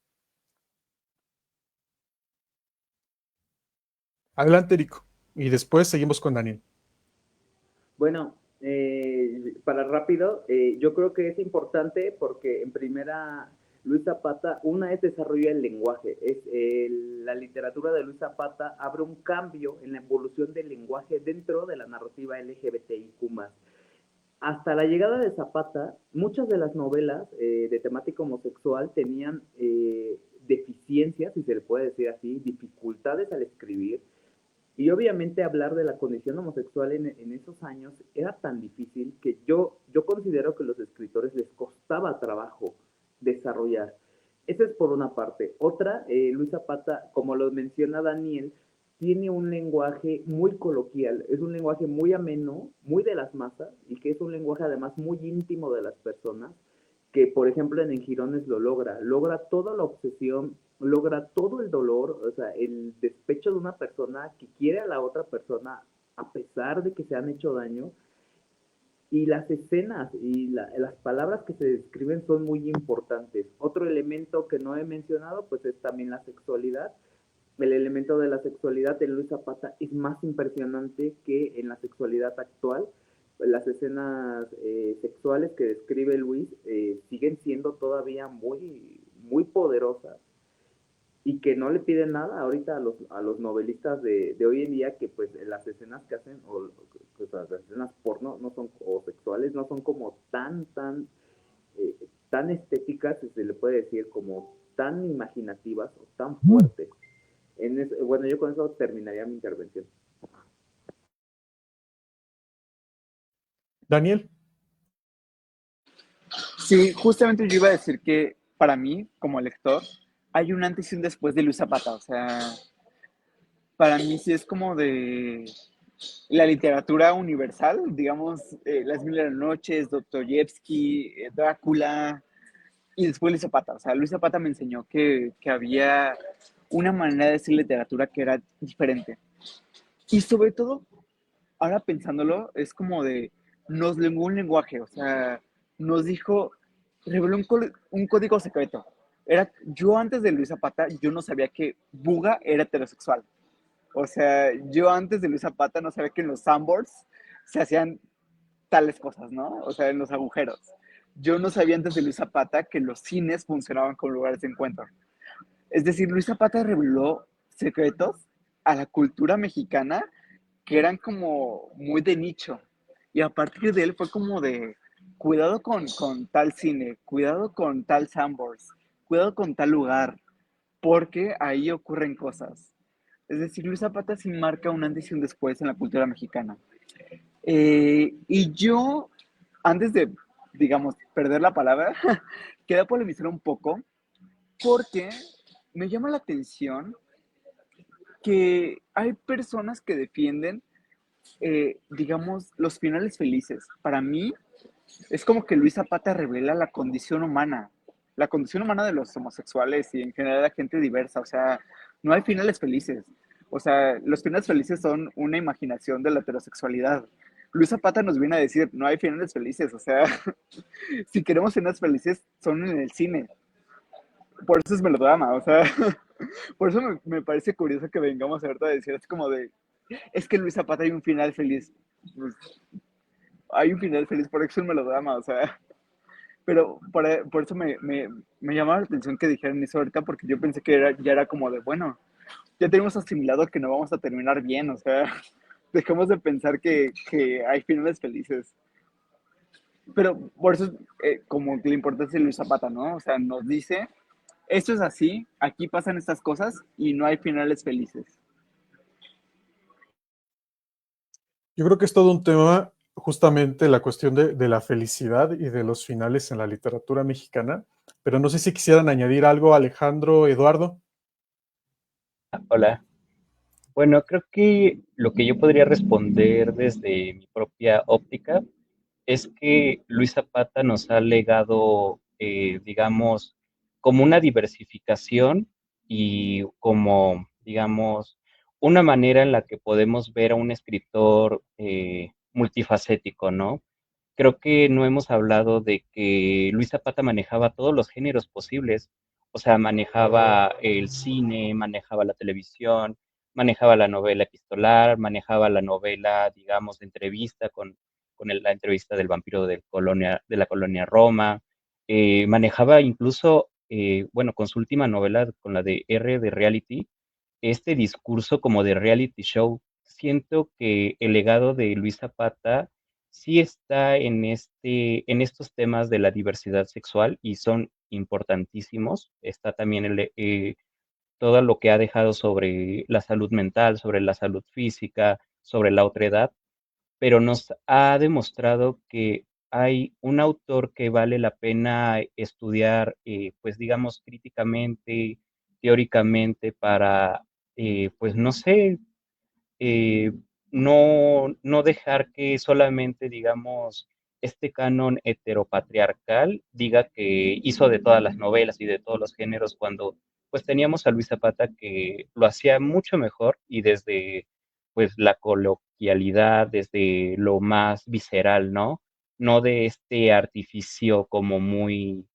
Adelante, Erico. Y después seguimos con Daniel. Bueno, para rápido, yo creo que es importante porque en primera, Luis Zapata, una es desarrollo del lenguaje. La literatura de Luis Zapata abre un cambio en la evolución del lenguaje dentro de la narrativa LGBTIQ+. Hasta la llegada de Zapata, muchas de las novelas de temática homosexual tenían deficiencias, si se le puede decir así, dificultades al escribir, y obviamente hablar de la condición homosexual en esos años era tan difícil que yo considero que a los escritores les costaba trabajo desarrollar. Esa es por una parte. Otra, Luis Zapata, como lo menciona Daniel, tiene un lenguaje muy coloquial, es un lenguaje muy ameno, muy de las masas, y que es un lenguaje además muy íntimo de las personas, que por ejemplo en Girones lo logra toda la obsesión, logra todo el dolor, o sea, el despecho de una persona que quiere a la otra persona a pesar de que se han hecho daño, y las escenas y las palabras que se describen son muy importantes. Otro elemento que no he mencionado pues es también la sexualidad. El elemento de la sexualidad en Luis Zapata es más impresionante que en la sexualidad actual. Las escenas sexuales que describe Luis siguen siendo todavía muy poderosas, y que no le piden nada ahorita a los novelistas de hoy en día, que pues las escenas que hacen, o pues, las escenas porno no son, o sexuales, no son como tan estéticas, si se le puede decir, como tan imaginativas o tan fuertes. Bueno, yo con eso terminaría mi intervención. Daniel. Sí, justamente yo iba a decir que para mí, como lector, hay un antes y un después de Luis Zapata. O sea, para mí sí es como de la literatura universal, digamos, Las Mil y las Noches, Dostoyevsky, Drácula, y después Luis Zapata. O sea, Luis Zapata me enseñó que había una manera de decir literatura que era diferente. Y sobre todo, ahora pensándolo, es como de, nos legó un lenguaje, o sea, nos dijo, reveló un código secreto. Yo antes de Luis Zapata, yo no sabía que Buga era heterosexual. O sea, yo antes de Luis Zapata no sabía que en los sandboards se hacían tales cosas, ¿no? O sea, en los agujeros. Yo no sabía antes de Luis Zapata que los cines funcionaban como lugares de encuentro. Es decir, Luis Zapata reveló secretos a la cultura mexicana que eran como muy de nicho. Y a partir de él fue como de, cuidado con tal cine, cuidado con tal sandboards, cuidado con tal lugar, porque ahí ocurren cosas. Es decir, Luis Zapata sí marca un antes y un después en la cultura mexicana. Y yo, antes de, digamos, perder la palabra, quería polemizar un poco porque me llama la atención que hay personas que defienden, digamos, los finales felices. Para mí, es como que Luis Zapata revela la condición humana de los homosexuales y en general la gente diversa. O sea, no hay finales felices. O sea, los finales felices son una imaginación de la heterosexualidad. Luis Zapata nos viene a decir, no hay finales felices. O sea, si queremos finales felices, son en el cine. Por eso es melodrama. O sea, por eso me parece curioso que vengamos ahorita a decir, es como de, es que en Luis Zapata hay un final feliz. Pues, hay un final feliz, por eso es un melodrama. O sea, pero por eso me llamaba la atención que dijeran eso ahorita, porque yo pensé que ya era como de, bueno, ya tenemos asimilado que no vamos a terminar bien, o sea, dejemos de pensar que hay finales felices. Pero por eso, como que la importancia de Luis Zapata, ¿no? O sea, nos dice, esto es así, aquí pasan estas cosas y no hay finales felices. Yo creo que es todo un tema, justamente la cuestión de la felicidad y de los finales en la literatura mexicana, pero no sé si quisieran añadir algo, Alejandro, Eduardo. Hola. Bueno, creo que lo que yo podría responder desde mi propia óptica es que Luis Zapata nos ha legado, digamos, como una diversificación y como, digamos, una manera en la que podemos ver a un escritor multifacético, ¿no? Creo que no hemos hablado de que Luis Zapata manejaba todos los géneros posibles, o sea, manejaba el cine, manejaba la televisión, manejaba la novela epistolar, manejaba la novela, digamos, de entrevista con la entrevista del vampiro de la colonia Roma, manejaba incluso, bueno, con su última novela, con la de R de Reality, este discurso como de reality show. Siento que el legado de Luis Zapata sí está en estos temas de la diversidad sexual y son importantísimos. Está también todo lo que ha dejado sobre la salud mental, sobre la salud física, sobre la otredad, pero nos ha demostrado que hay un autor que vale la pena estudiar, pues digamos, críticamente, teóricamente, para, pues no sé, eh, no dejar que solamente, digamos, este canon heteropatriarcal diga que hizo de todas las novelas y de todos los géneros cuando pues teníamos a Luis Zapata que lo hacía mucho mejor y desde pues la coloquialidad, desde lo más visceral, ¿no? No de este artificio como muy,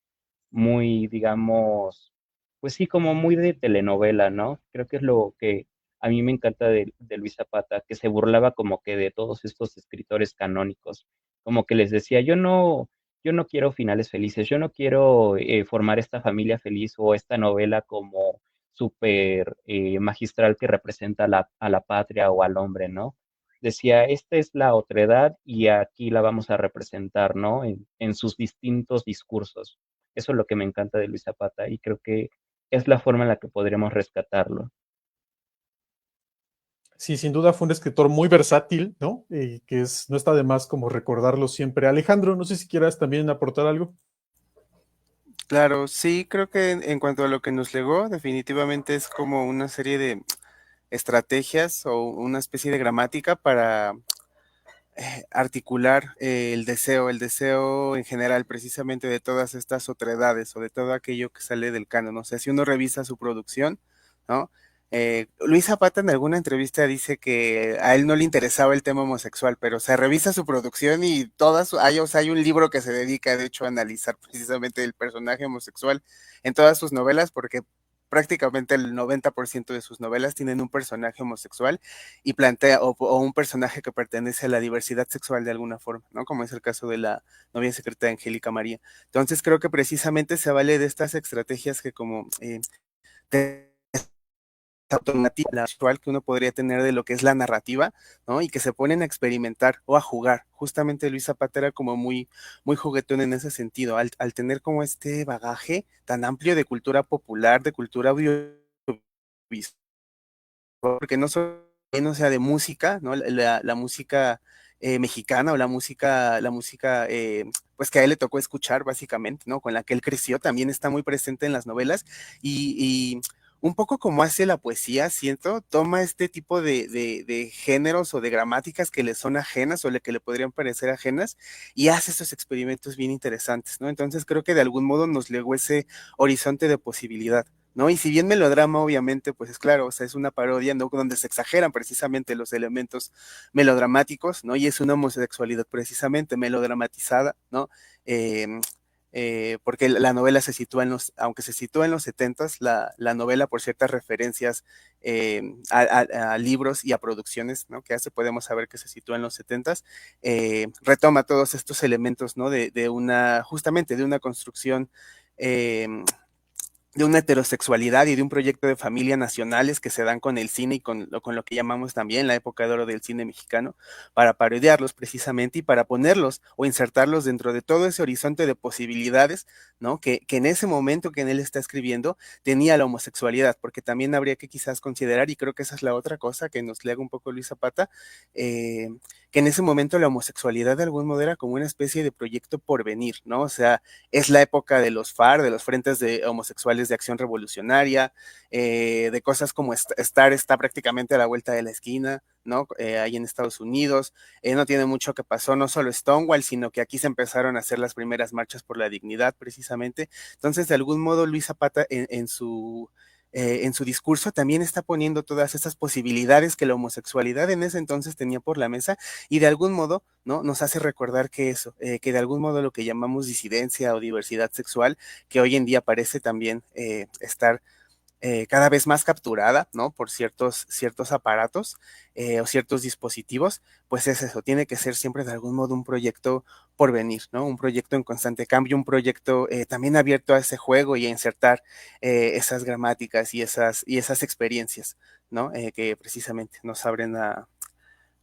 digamos, pues sí, como muy de telenovela, ¿no? Creo que es lo que a mí me encanta de Luis Zapata, que se burlaba como que de todos estos escritores canónicos, como que les decía, yo no quiero finales felices, yo no quiero formar esta familia feliz o esta novela como súper magistral que representa a la patria o al hombre, ¿no? Decía, esta es la otredad y aquí la vamos a representar, ¿no? En sus distintos discursos. Eso es lo que me encanta de Luis Zapata y creo que es la forma en la que podremos rescatarlo. Sí, sin duda fue un escritor muy versátil, ¿no? Y que no está de más como recordarlo siempre. Alejandro, no sé si quieras también aportar algo. Claro, sí, creo que en cuanto a lo que nos legó, definitivamente es como una serie estrategias o una especie de gramática para articular el deseo en general, precisamente de todas estas otredades o de todo aquello que sale del canon. O sea, si uno revisa su producción, ¿no? Luis Zapata en alguna entrevista dice que a él no le interesaba el tema homosexual, pero se revisa su producción y o sea, hay un libro que se dedica de hecho a analizar precisamente el personaje homosexual en todas sus novelas, porque prácticamente el 90% de sus novelas tienen un personaje homosexual y plantea, o un personaje que pertenece a la diversidad sexual de alguna forma, ¿no? Como es el caso de la novia secreta de Angélica María. Entonces creo que precisamente se vale de estas estrategias que como alternativa la actual que uno podría tener de lo que es la narrativa, ¿no? Y que se ponen a experimentar o a jugar. Justamente Luis Zapata era como muy juguetón en ese sentido, al tener como este bagaje tan amplio de cultura popular, de cultura audiovisual, porque no solo o sea de música, ¿no? La música mexicana o la música pues que a él le tocó escuchar básicamente, ¿no? Con la que él creció, también está muy presente en las novelas y un poco como hace la poesía, siento, toma este tipo de géneros o de gramáticas que le son ajenas o que le podrían parecer ajenas y hace estos experimentos bien interesantes, ¿no? Entonces creo que de algún modo nos legó ese horizonte de posibilidad. ¿No? Y si bien melodrama, obviamente, pues es claro, o sea, es una parodia, ¿no? Donde se exageran precisamente los elementos melodramáticos, ¿no? Y es una homosexualidad precisamente melodramatizada, ¿no? Eh, porque la novela se sitúa aunque se sitúa en los 70s, la novela por ciertas referencias a libros y a producciones, ¿no? Que hace, podemos saber que se sitúa en los 70s, retoma todos estos elementos, ¿no? Justamente de una construcción de una heterosexualidad y de un proyecto de familia nacionales que se dan con el cine y con lo que llamamos también la época de oro del cine mexicano, para parodiarlos precisamente y para ponerlos o insertarlos dentro de todo ese horizonte de posibilidades, ¿no? Que en ese momento que en él está escribiendo tenía la homosexualidad, porque también habría que quizás considerar, y creo que esa es la otra cosa que nos lega un poco Luis Zapata, que en ese momento la homosexualidad de algún modo era como una especie de proyecto por venir, ¿no? O sea, es la época de los FAR, de los frentes de homosexuales de acción revolucionaria, de cosas como Star está prácticamente a la vuelta de la esquina, ¿no? Ahí en Estados Unidos, no tiene mucho que pasó, no solo Stonewall, sino que aquí se empezaron a hacer las primeras marchas por la dignidad, precisamente. Entonces, de algún modo, Luis Zapata en su discurso también está poniendo todas estas posibilidades que la homosexualidad en ese entonces tenía por la mesa y de algún modo, ¿no? Nos hace recordar que eso, que de algún modo lo que llamamos disidencia o diversidad sexual, que hoy en día parece también estar cada vez más capturada, ¿no? Por ciertos aparatos o ciertos dispositivos, pues es eso, tiene que ser siempre de algún modo un proyecto por venir, ¿no? Un proyecto en constante cambio, un proyecto también abierto a ese juego y a insertar esas gramáticas y esas experiencias, ¿no? Que precisamente nos abren a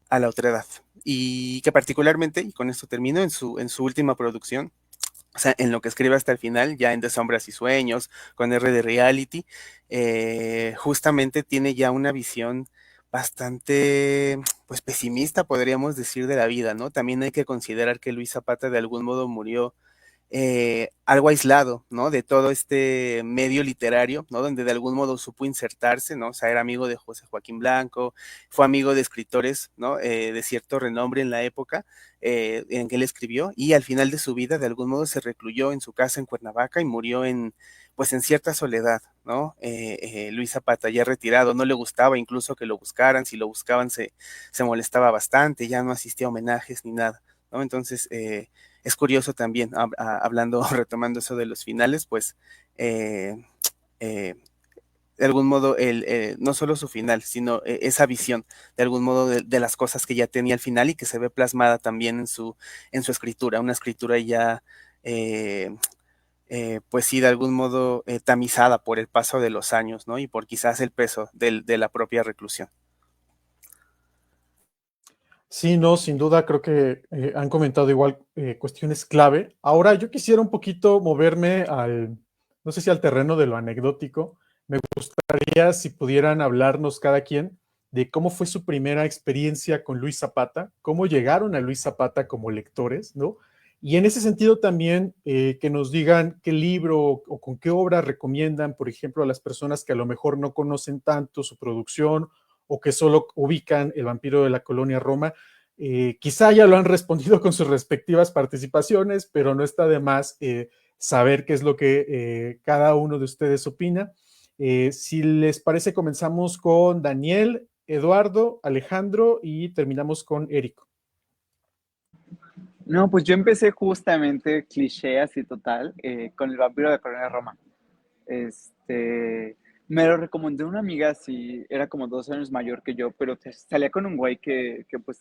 la otredad. Y que particularmente, y con esto termino, en su última producción, o sea, en lo que escribe hasta el final, ya en De Sombras y Sueños, con R de Reality, justamente tiene ya una visión bastante, pues pesimista, podríamos decir, de la vida, ¿no? También hay que considerar que Luis Zapata de algún modo murió algo aislado, ¿no? De todo este medio literario, ¿no? Donde de algún modo supo insertarse, ¿no? O sea, era amigo de José Joaquín Blanco, fue amigo de escritores, ¿no? De cierto renombre en la época en que él escribió y al final de su vida de algún modo se recluyó en su casa en Cuernavaca y murió pues en cierta soledad, ¿no? Luis Zapata ya retirado, no le gustaba incluso que lo buscaran, si lo buscaban se molestaba bastante, ya no asistía a homenajes ni nada, ¿no? Entonces, es curioso también, hablando, retomando eso de los finales, pues eh, eh, de algún modo, no solo su final, sino esa visión, de algún modo, de las cosas que ya tenía al final y que se ve plasmada también en su escritura, una escritura ya, eh, pues sí, de algún modo tamizada por el paso de los años, ¿no? Y por quizás el peso de la propia reclusión. Sí, no, sin duda creo que han comentado igual cuestiones clave. Ahora yo quisiera un poquito moverme no sé si al terreno de lo anecdótico. Me gustaría si pudieran hablarnos cada quien de cómo fue su primera experiencia con Luis Zapata, cómo llegaron a Luis Zapata como lectores, ¿no? Y en ese sentido también que nos digan qué libro o con qué obra recomiendan, por ejemplo, a las personas que a lo mejor no conocen tanto su producción o que solo ubican El vampiro de la colonia Roma. Quizá ya lo han respondido con sus respectivas participaciones, pero no está de más saber qué es lo que cada uno de ustedes opina. Si les parece, comenzamos con Daniel, Eduardo, Alejandro y terminamos con Érico. No, pues yo empecé justamente cliché así total con El vampiro de la colonia Roma. Este, Me lo recomendó una amiga, así, era como 2 años mayor que yo, pero salía con un güey que pues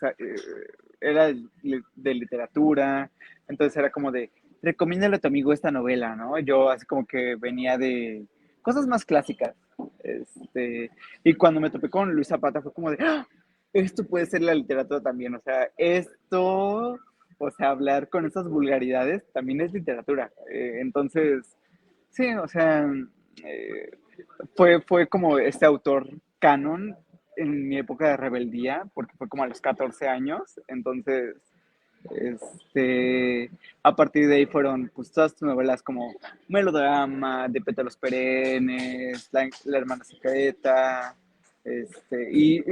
era de literatura, entonces era como de, recomiéndale a tu amigo esta novela, ¿no? Yo así como que venía de cosas más clásicas, y cuando me topé con Luis Zapata fue como de, ¡ah! Esto puede ser la literatura también, o sea, o sea, hablar con esas vulgaridades también es literatura, entonces... Sí, o sea, eh, fue como este autor canon en mi época de rebeldía, porque fue como a los 14 años, entonces, a partir de ahí fueron pues todas tus novelas como Melodrama, De Pétalos Perennes, La Hermana Secreta, y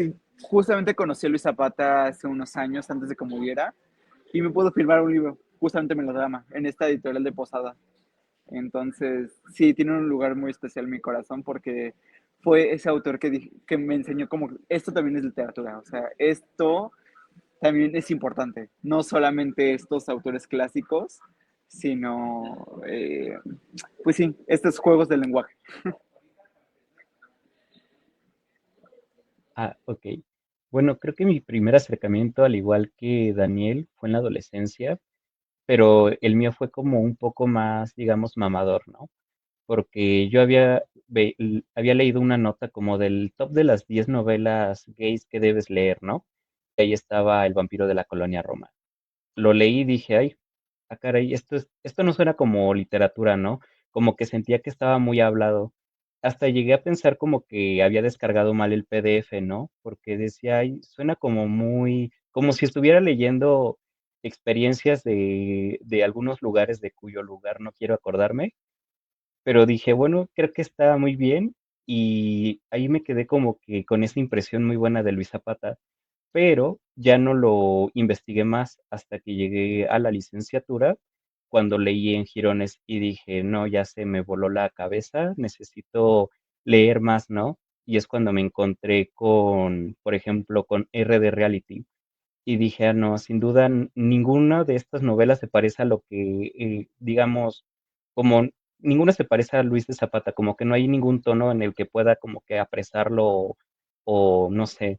justamente conocí a Luis Zapata hace unos años antes de que muriera, y me pudo firmar un libro, justamente Melodrama, en esta editorial de Posada. Entonces, sí, tiene un lugar muy especial en mi corazón porque fue ese autor que me enseñó como esto también es literatura, o sea, esto también es importante, no solamente estos autores clásicos, sino, pues sí, estos juegos del lenguaje. Ah, ok. Bueno, creo que mi primer acercamiento, al igual que Daniel, fue en la adolescencia, pero el mío fue como un poco más, digamos, mamador, ¿no? Porque yo había leído una nota como del top de las 10 novelas gays que debes leer, ¿no? Y ahí estaba El vampiro de la colonia Roma. Lo leí y dije, ay, caray, esto no suena como literatura, ¿no? Como que sentía que estaba muy hablado. Hasta llegué a pensar como que había descargado mal el PDF, ¿no? Porque decía, ay, suena como muy, como si estuviera leyendo experiencias de algunos lugares de cuyo lugar no quiero acordarme, pero dije, bueno, creo que está muy bien y ahí me quedé como que con esa impresión muy buena de Luis Zapata, pero ya no lo investigué más hasta que llegué a la licenciatura, cuando leí en Girones y dije, no, ya se me voló la cabeza, necesito leer más, ¿no? Y es cuando me encontré con, por ejemplo, con R de Reality. Y dije, ah, no, sin duda, ninguna de estas novelas se parece a lo que, digamos, como ninguna se parece a Luis de Zapata, como que no hay ningún tono en el que pueda como que apresarlo o no sé.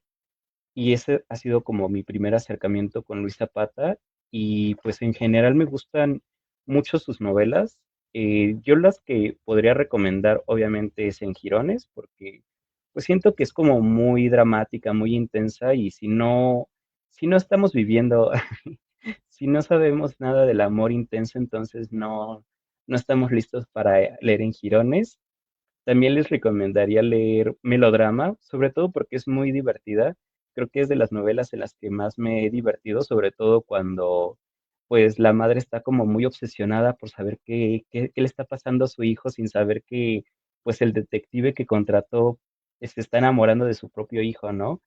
Y ese ha sido como mi primer acercamiento con Luis Zapata y pues en general me gustan mucho sus novelas. Yo las que podría recomendar obviamente es En Jirones, porque pues siento que es como muy dramática, muy intensa y si no estamos viviendo, si no sabemos nada del amor intenso, entonces no estamos listos para leer En Jirones. También les recomendaría leer Melodrama, sobre todo porque es muy divertida. Creo que es de las novelas en las que más me he divertido, sobre todo cuando pues la madre está como muy obsesionada por saber qué le está pasando a su hijo sin saber que pues el detective que contrató se está enamorando de su propio hijo, ¿no?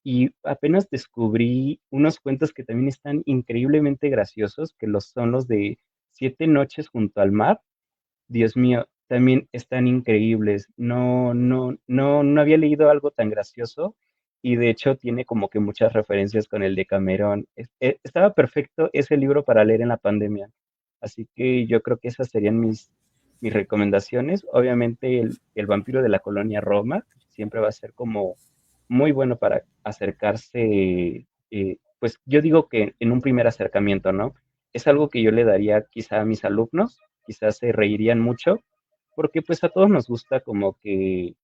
Y apenas descubrí unos cuentos que también están increíblemente graciosos, que son los de Siete noches junto al mar. Dios mío, también están increíbles. No había leído algo tan gracioso y de hecho tiene como que muchas referencias con el de Cameron. Estaba perfecto ese libro para leer en la pandemia. Así que yo creo que esas serían mis recomendaciones. Obviamente el vampiro de la colonia Roma siempre va a ser como muy bueno para acercarse, pues yo digo que en un primer acercamiento, ¿no? Es algo que yo le daría quizá a mis alumnos, quizás se reirían mucho, porque pues a todos nos gusta como que,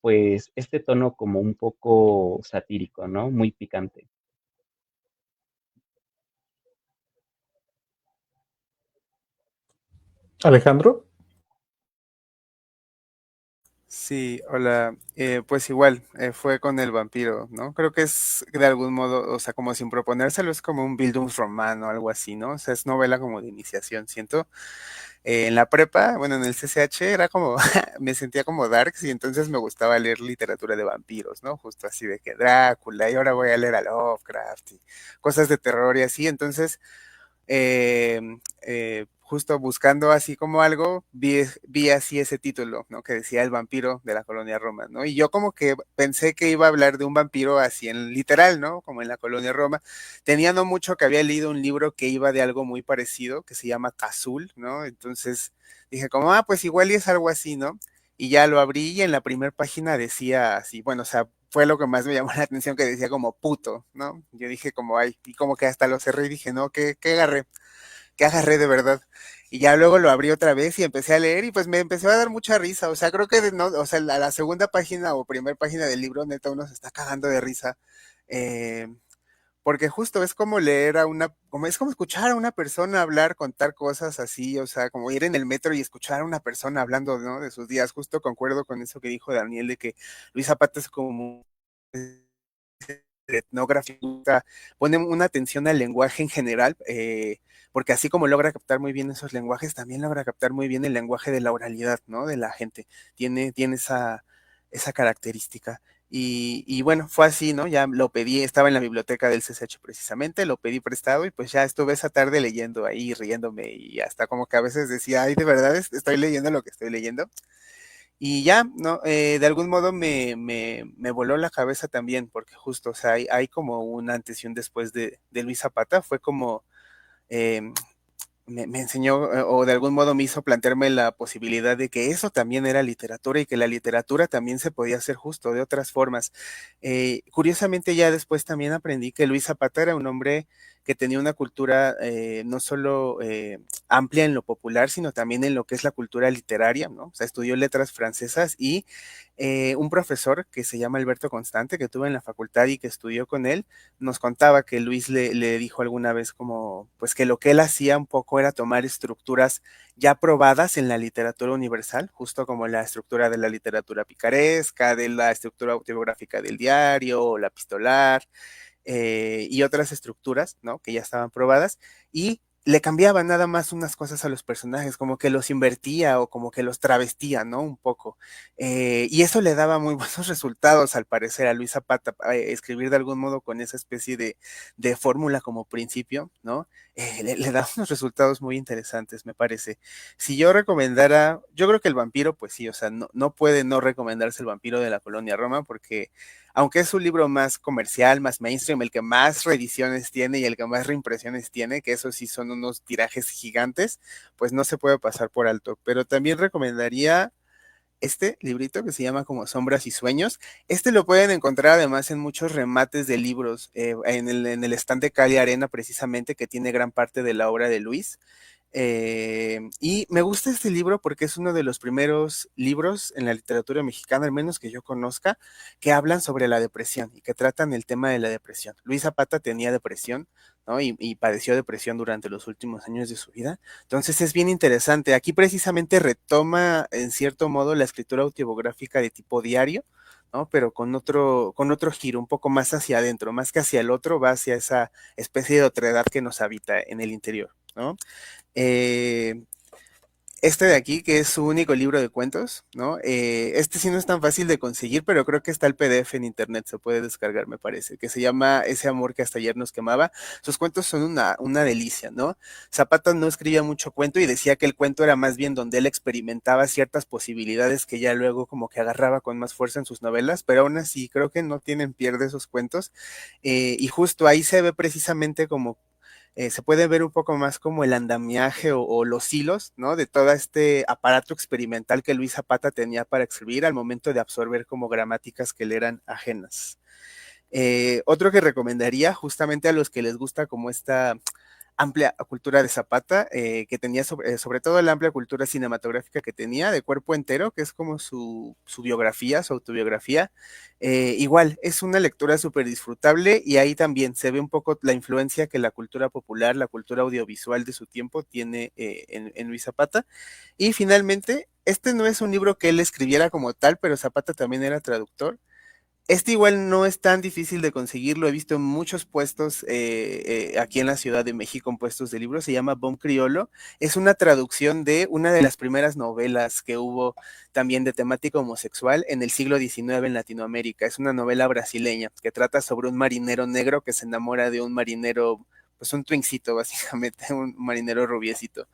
pues este tono como un poco satírico, ¿no? Muy picante. Alejandro. Sí, hola. Pues igual, fue con el vampiro, ¿no? Creo que es de algún modo, o sea, como sin proponérselo, es como un Bildungsroman o algo así, ¿no? O sea, es novela como de iniciación, siento. En la prepa, bueno, en el CCH era como, me sentía como darks y entonces me gustaba leer literatura de vampiros, ¿no? Justo así de que Drácula y ahora voy a leer a Lovecraft y cosas de terror y así. Entonces, eh, justo buscando así como algo, vi así ese título, ¿no? Que decía El vampiro de la colonia Roma, ¿no? Y yo como que pensé que iba a hablar de un vampiro así en literal, ¿no? Como en la colonia Roma. Tenía no mucho que había leído un libro que iba de algo muy parecido, que se llama Cazul, ¿no? Entonces dije como, pues igual y es algo así, ¿no? Y ya lo abrí y en la primera página decía así, bueno, o sea, fue lo que más me llamó la atención, que decía como puto, ¿no? Yo dije como, ay, y como que hasta lo cerré y dije, no, qué agarré de verdad. Y ya luego lo abrí otra vez y empecé a leer y pues me empezó a dar mucha risa. O sea, creo que no, o sea, la segunda página o primera página del libro, neta, uno se está cagando de risa. eh, Porque justo es como leer a como es como escuchar a una persona hablar, contar cosas así, o sea, como ir en el metro y escuchar a una persona hablando, ¿no? De sus días. Justo concuerdo con eso que dijo Daniel de que Luis Zapata es como etnografía, pone una atención al lenguaje en general, porque así como logra captar muy bien esos lenguajes, también logra captar muy bien el lenguaje de la oralidad, ¿no? De la gente. Tiene esa característica. Y bueno, fue así, ¿no? Ya lo pedí, estaba en la biblioteca del CCH precisamente, lo pedí prestado y pues ya estuve esa tarde leyendo ahí, riéndome y hasta como que a veces decía, ay, de verdad estoy leyendo lo que estoy leyendo. Y ya, ¿no? De algún modo me voló la cabeza también, porque justo, o sea, hay como un antes y un después de Luis Zapata, fue como, eh, me enseñó o de algún modo me hizo plantearme la posibilidad de que eso también era literatura y que la literatura también se podía hacer justo de otras formas. Curiosamente ya después también aprendí que Luis Zapata era un hombre que tenía una cultura no solo amplia en lo popular, sino también en lo que es la cultura literaria, ¿no? O sea, estudió letras francesas y un profesor que se llama Alberto Constante, que tuve en la facultad y que estudió con él, nos contaba que Luis le dijo alguna vez como, pues que lo que él hacía un poco era tomar estructuras ya probadas en la literatura universal, justo como la estructura de la literatura picaresca, de la estructura autobiográfica del diario, o la epistolar, y otras estructuras, ¿no? Que ya estaban probadas, y le cambiaba nada más unas cosas a los personajes, como que los invertía o como que los travestía, ¿no? Un poco. Y eso le daba muy buenos resultados, al parecer, a Luis Zapata, escribir de algún modo con esa especie de fórmula como principio, ¿no? Le da unos resultados muy interesantes, me parece. Si yo recomendara, yo creo que el vampiro, pues sí, o sea, no puede no recomendarse el vampiro de la colonia Roma, porque aunque es un libro más comercial, más mainstream, el que más reediciones tiene y el que más reimpresiones tiene, que eso sí son unos tirajes gigantes, pues no se puede pasar por alto. Pero también recomendaría este librito que se llama como Sombras y Sueños. Este lo pueden encontrar además en muchos remates de libros, en el stand de Cali Arena precisamente, que tiene gran parte de la obra de Luis. Y me gusta este libro porque es uno de los primeros libros en la literatura mexicana, al menos que yo conozca, que hablan sobre la depresión y que tratan el tema de la depresión. Luis Zapata tenía depresión, ¿no? Y padeció depresión durante los últimos años de su vida. Entonces es bien interesante. Aquí precisamente retoma en cierto modo la escritura autobiográfica de tipo diario, ¿no? Pero con otro giro, un poco más hacia adentro, más que hacia el otro, va hacia esa especie de otredad que nos habita en el interior, ¿no? Eh, este de aquí, que es su único libro de cuentos, ¿no? Este sí no es tan fácil de conseguir, pero creo que está el PDF en internet, se puede descargar, me parece, que se llama Ese amor que hasta ayer nos quemaba. Sus cuentos son una delicia, ¿no? Zapata no escribía mucho cuento y decía que el cuento era más bien donde él experimentaba ciertas posibilidades que ya luego como que agarraba con más fuerza en sus novelas, pero aún así creo que no tienen pierde esos cuentos. Y justo ahí se ve precisamente como se puede ver un poco más como el andamiaje o los hilos, ¿no? De todo este aparato experimental que Luis Zapata tenía para escribir al momento de absorber como gramáticas que le eran ajenas. Otro que recomendaría justamente a los que les gusta como esta amplia cultura de Zapata, que tenía sobre todo la amplia cultura cinematográfica que tenía de Cuerpo Entero, que es como su biografía, su autobiografía. Igual, es una lectura súper disfrutable y ahí también se ve un poco la influencia que la cultura popular, la cultura audiovisual de su tiempo tiene en Luis Zapata. Y finalmente, este no es un libro que él escribiera como tal, pero Zapata también era traductor. Este igual no es tan difícil de conseguir, lo he visto en muchos puestos aquí en la Ciudad de México, en puestos de libros, se llama Bon Criollo. Es una traducción de una de las primeras novelas que hubo también de temática homosexual en el siglo XIX en Latinoamérica. Es una novela brasileña que trata sobre un marinero negro que se enamora de un marinero, pues un twincito básicamente, un marinero rubiecito.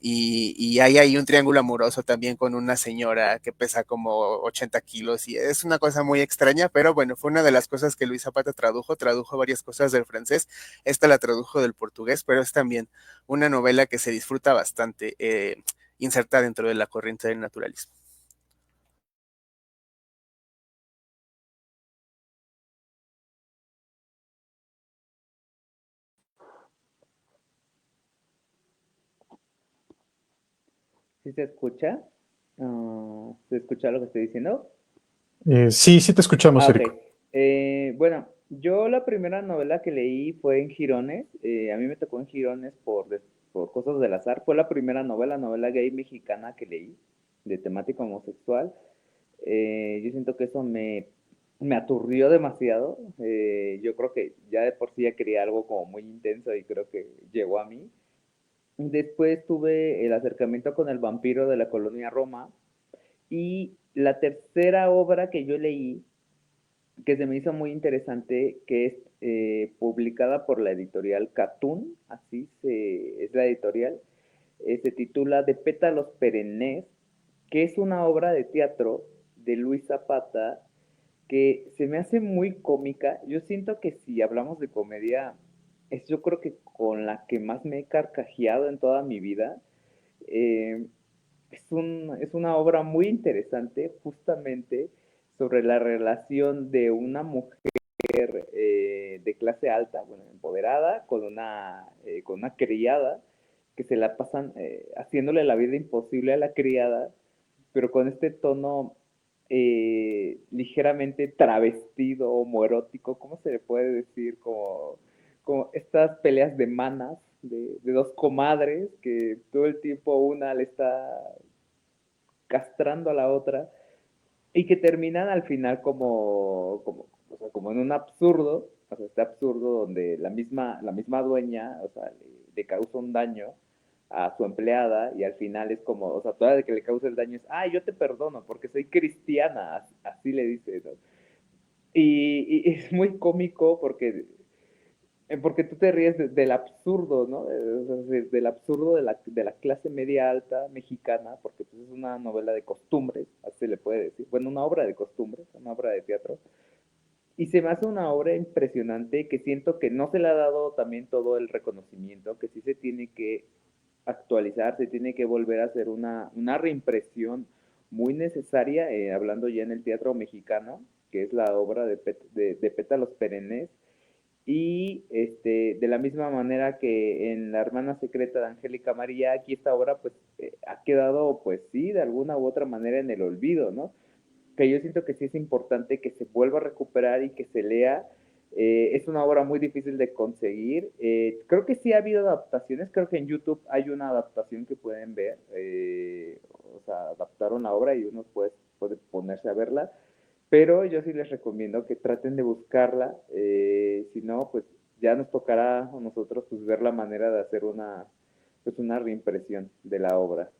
Y hay ahí un triángulo amoroso también con una señora que pesa como 80 kilos y es una cosa muy extraña, pero bueno, fue una de las cosas que Luis Zapata tradujo varias cosas del francés, esta la tradujo del portugués, pero es también una novela que se disfruta bastante, inserta dentro de la corriente del naturalismo. ¿Sí se escucha? ¿Se escucha lo que estoy diciendo? Sí, sí te escuchamos, Ok. Eric. Bueno, yo la primera novela que leí fue en Girones. A mí me tocó en Girones por cosas del azar. Fue la primera novela gay mexicana que leí, de temática homosexual. Yo siento que eso me aturdió demasiado. Yo creo que ya de por sí ya quería algo como muy intenso y creo que llegó a mí. Después tuve el acercamiento con el vampiro de la colonia Roma. Y la tercera obra que yo leí, que se me hizo muy interesante, que es publicada por la editorial Catún, es la editorial, se titula De pétalos perennes, que es una obra de teatro de Luis Zapata que se me hace muy cómica. Yo siento que si hablamos de comedia, es yo creo que con la que más me he carcajeado en toda mi vida. Eh, es una obra muy interesante justamente sobre la relación de una mujer de clase alta, bueno, empoderada, con una criada, que se la pasan haciéndole la vida imposible a la criada, pero con este tono ligeramente travestido, homoerótico, ¿cómo se le puede decir? Como estas peleas de manas de dos comadres que todo el tiempo una le está castrando a la otra y que terminan al final o sea, como en un absurdo, o sea, este absurdo donde la misma dueña, o sea, le causa un daño a su empleada y al final es como, o sea, toda de que le causa el daño es, yo te perdono porque soy cristiana, así le dice, ¿no? Y es muy cómico porque tú te ríes del absurdo, ¿no? Del absurdo de la clase media alta mexicana, porque pues, es una novela de costumbres, así se le puede decir. Bueno, una obra de costumbres, una obra de teatro. Y se me hace una obra impresionante que siento que no se le ha dado también todo el reconocimiento, que sí se tiene que actualizar, se tiene que volver a hacer una reimpresión muy necesaria, hablando ya en el teatro mexicano, que es la obra de Pétalos Perennes, y de la misma manera que en La hermana secreta de Angélica María, aquí esta obra pues ha quedado pues sí, de alguna u otra manera en el olvido, ¿no? Que yo siento que sí es importante que se vuelva a recuperar y que se lea. Es una obra muy difícil de conseguir. Creo que sí ha habido adaptaciones, creo que en YouTube hay una adaptación que pueden ver. O sea, adaptaron la obra y uno puede ponerse a verla, pero yo sí les recomiendo que traten de buscarla, si no, pues ya nos tocará a nosotros pues ver la manera de hacer pues una reimpresión de la obra.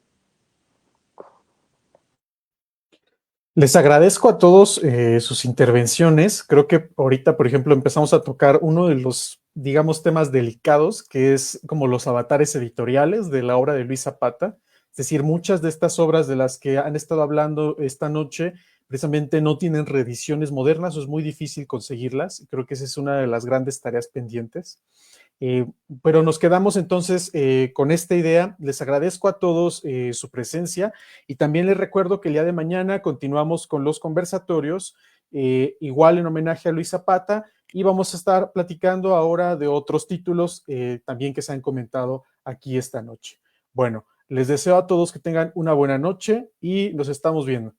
Les agradezco a todos sus intervenciones. Creo que ahorita, por ejemplo, empezamos a tocar uno de los, digamos, temas delicados, que es como los avatares editoriales de la obra de Luis Zapata. Es decir, muchas de estas obras de las que han estado hablando esta noche precisamente no tienen reediciones modernas o es muy difícil conseguirlas. Creo que esa es una de las grandes tareas pendientes. Eh, pero nos quedamos entonces con esta idea. Les agradezco a todos su presencia y también les recuerdo que el día de mañana continuamos con los conversatorios, igual en homenaje a Luis Zapata, y vamos a estar platicando ahora de otros títulos también que se han comentado aquí esta noche. Bueno, les deseo a todos que tengan una buena noche y nos estamos viendo.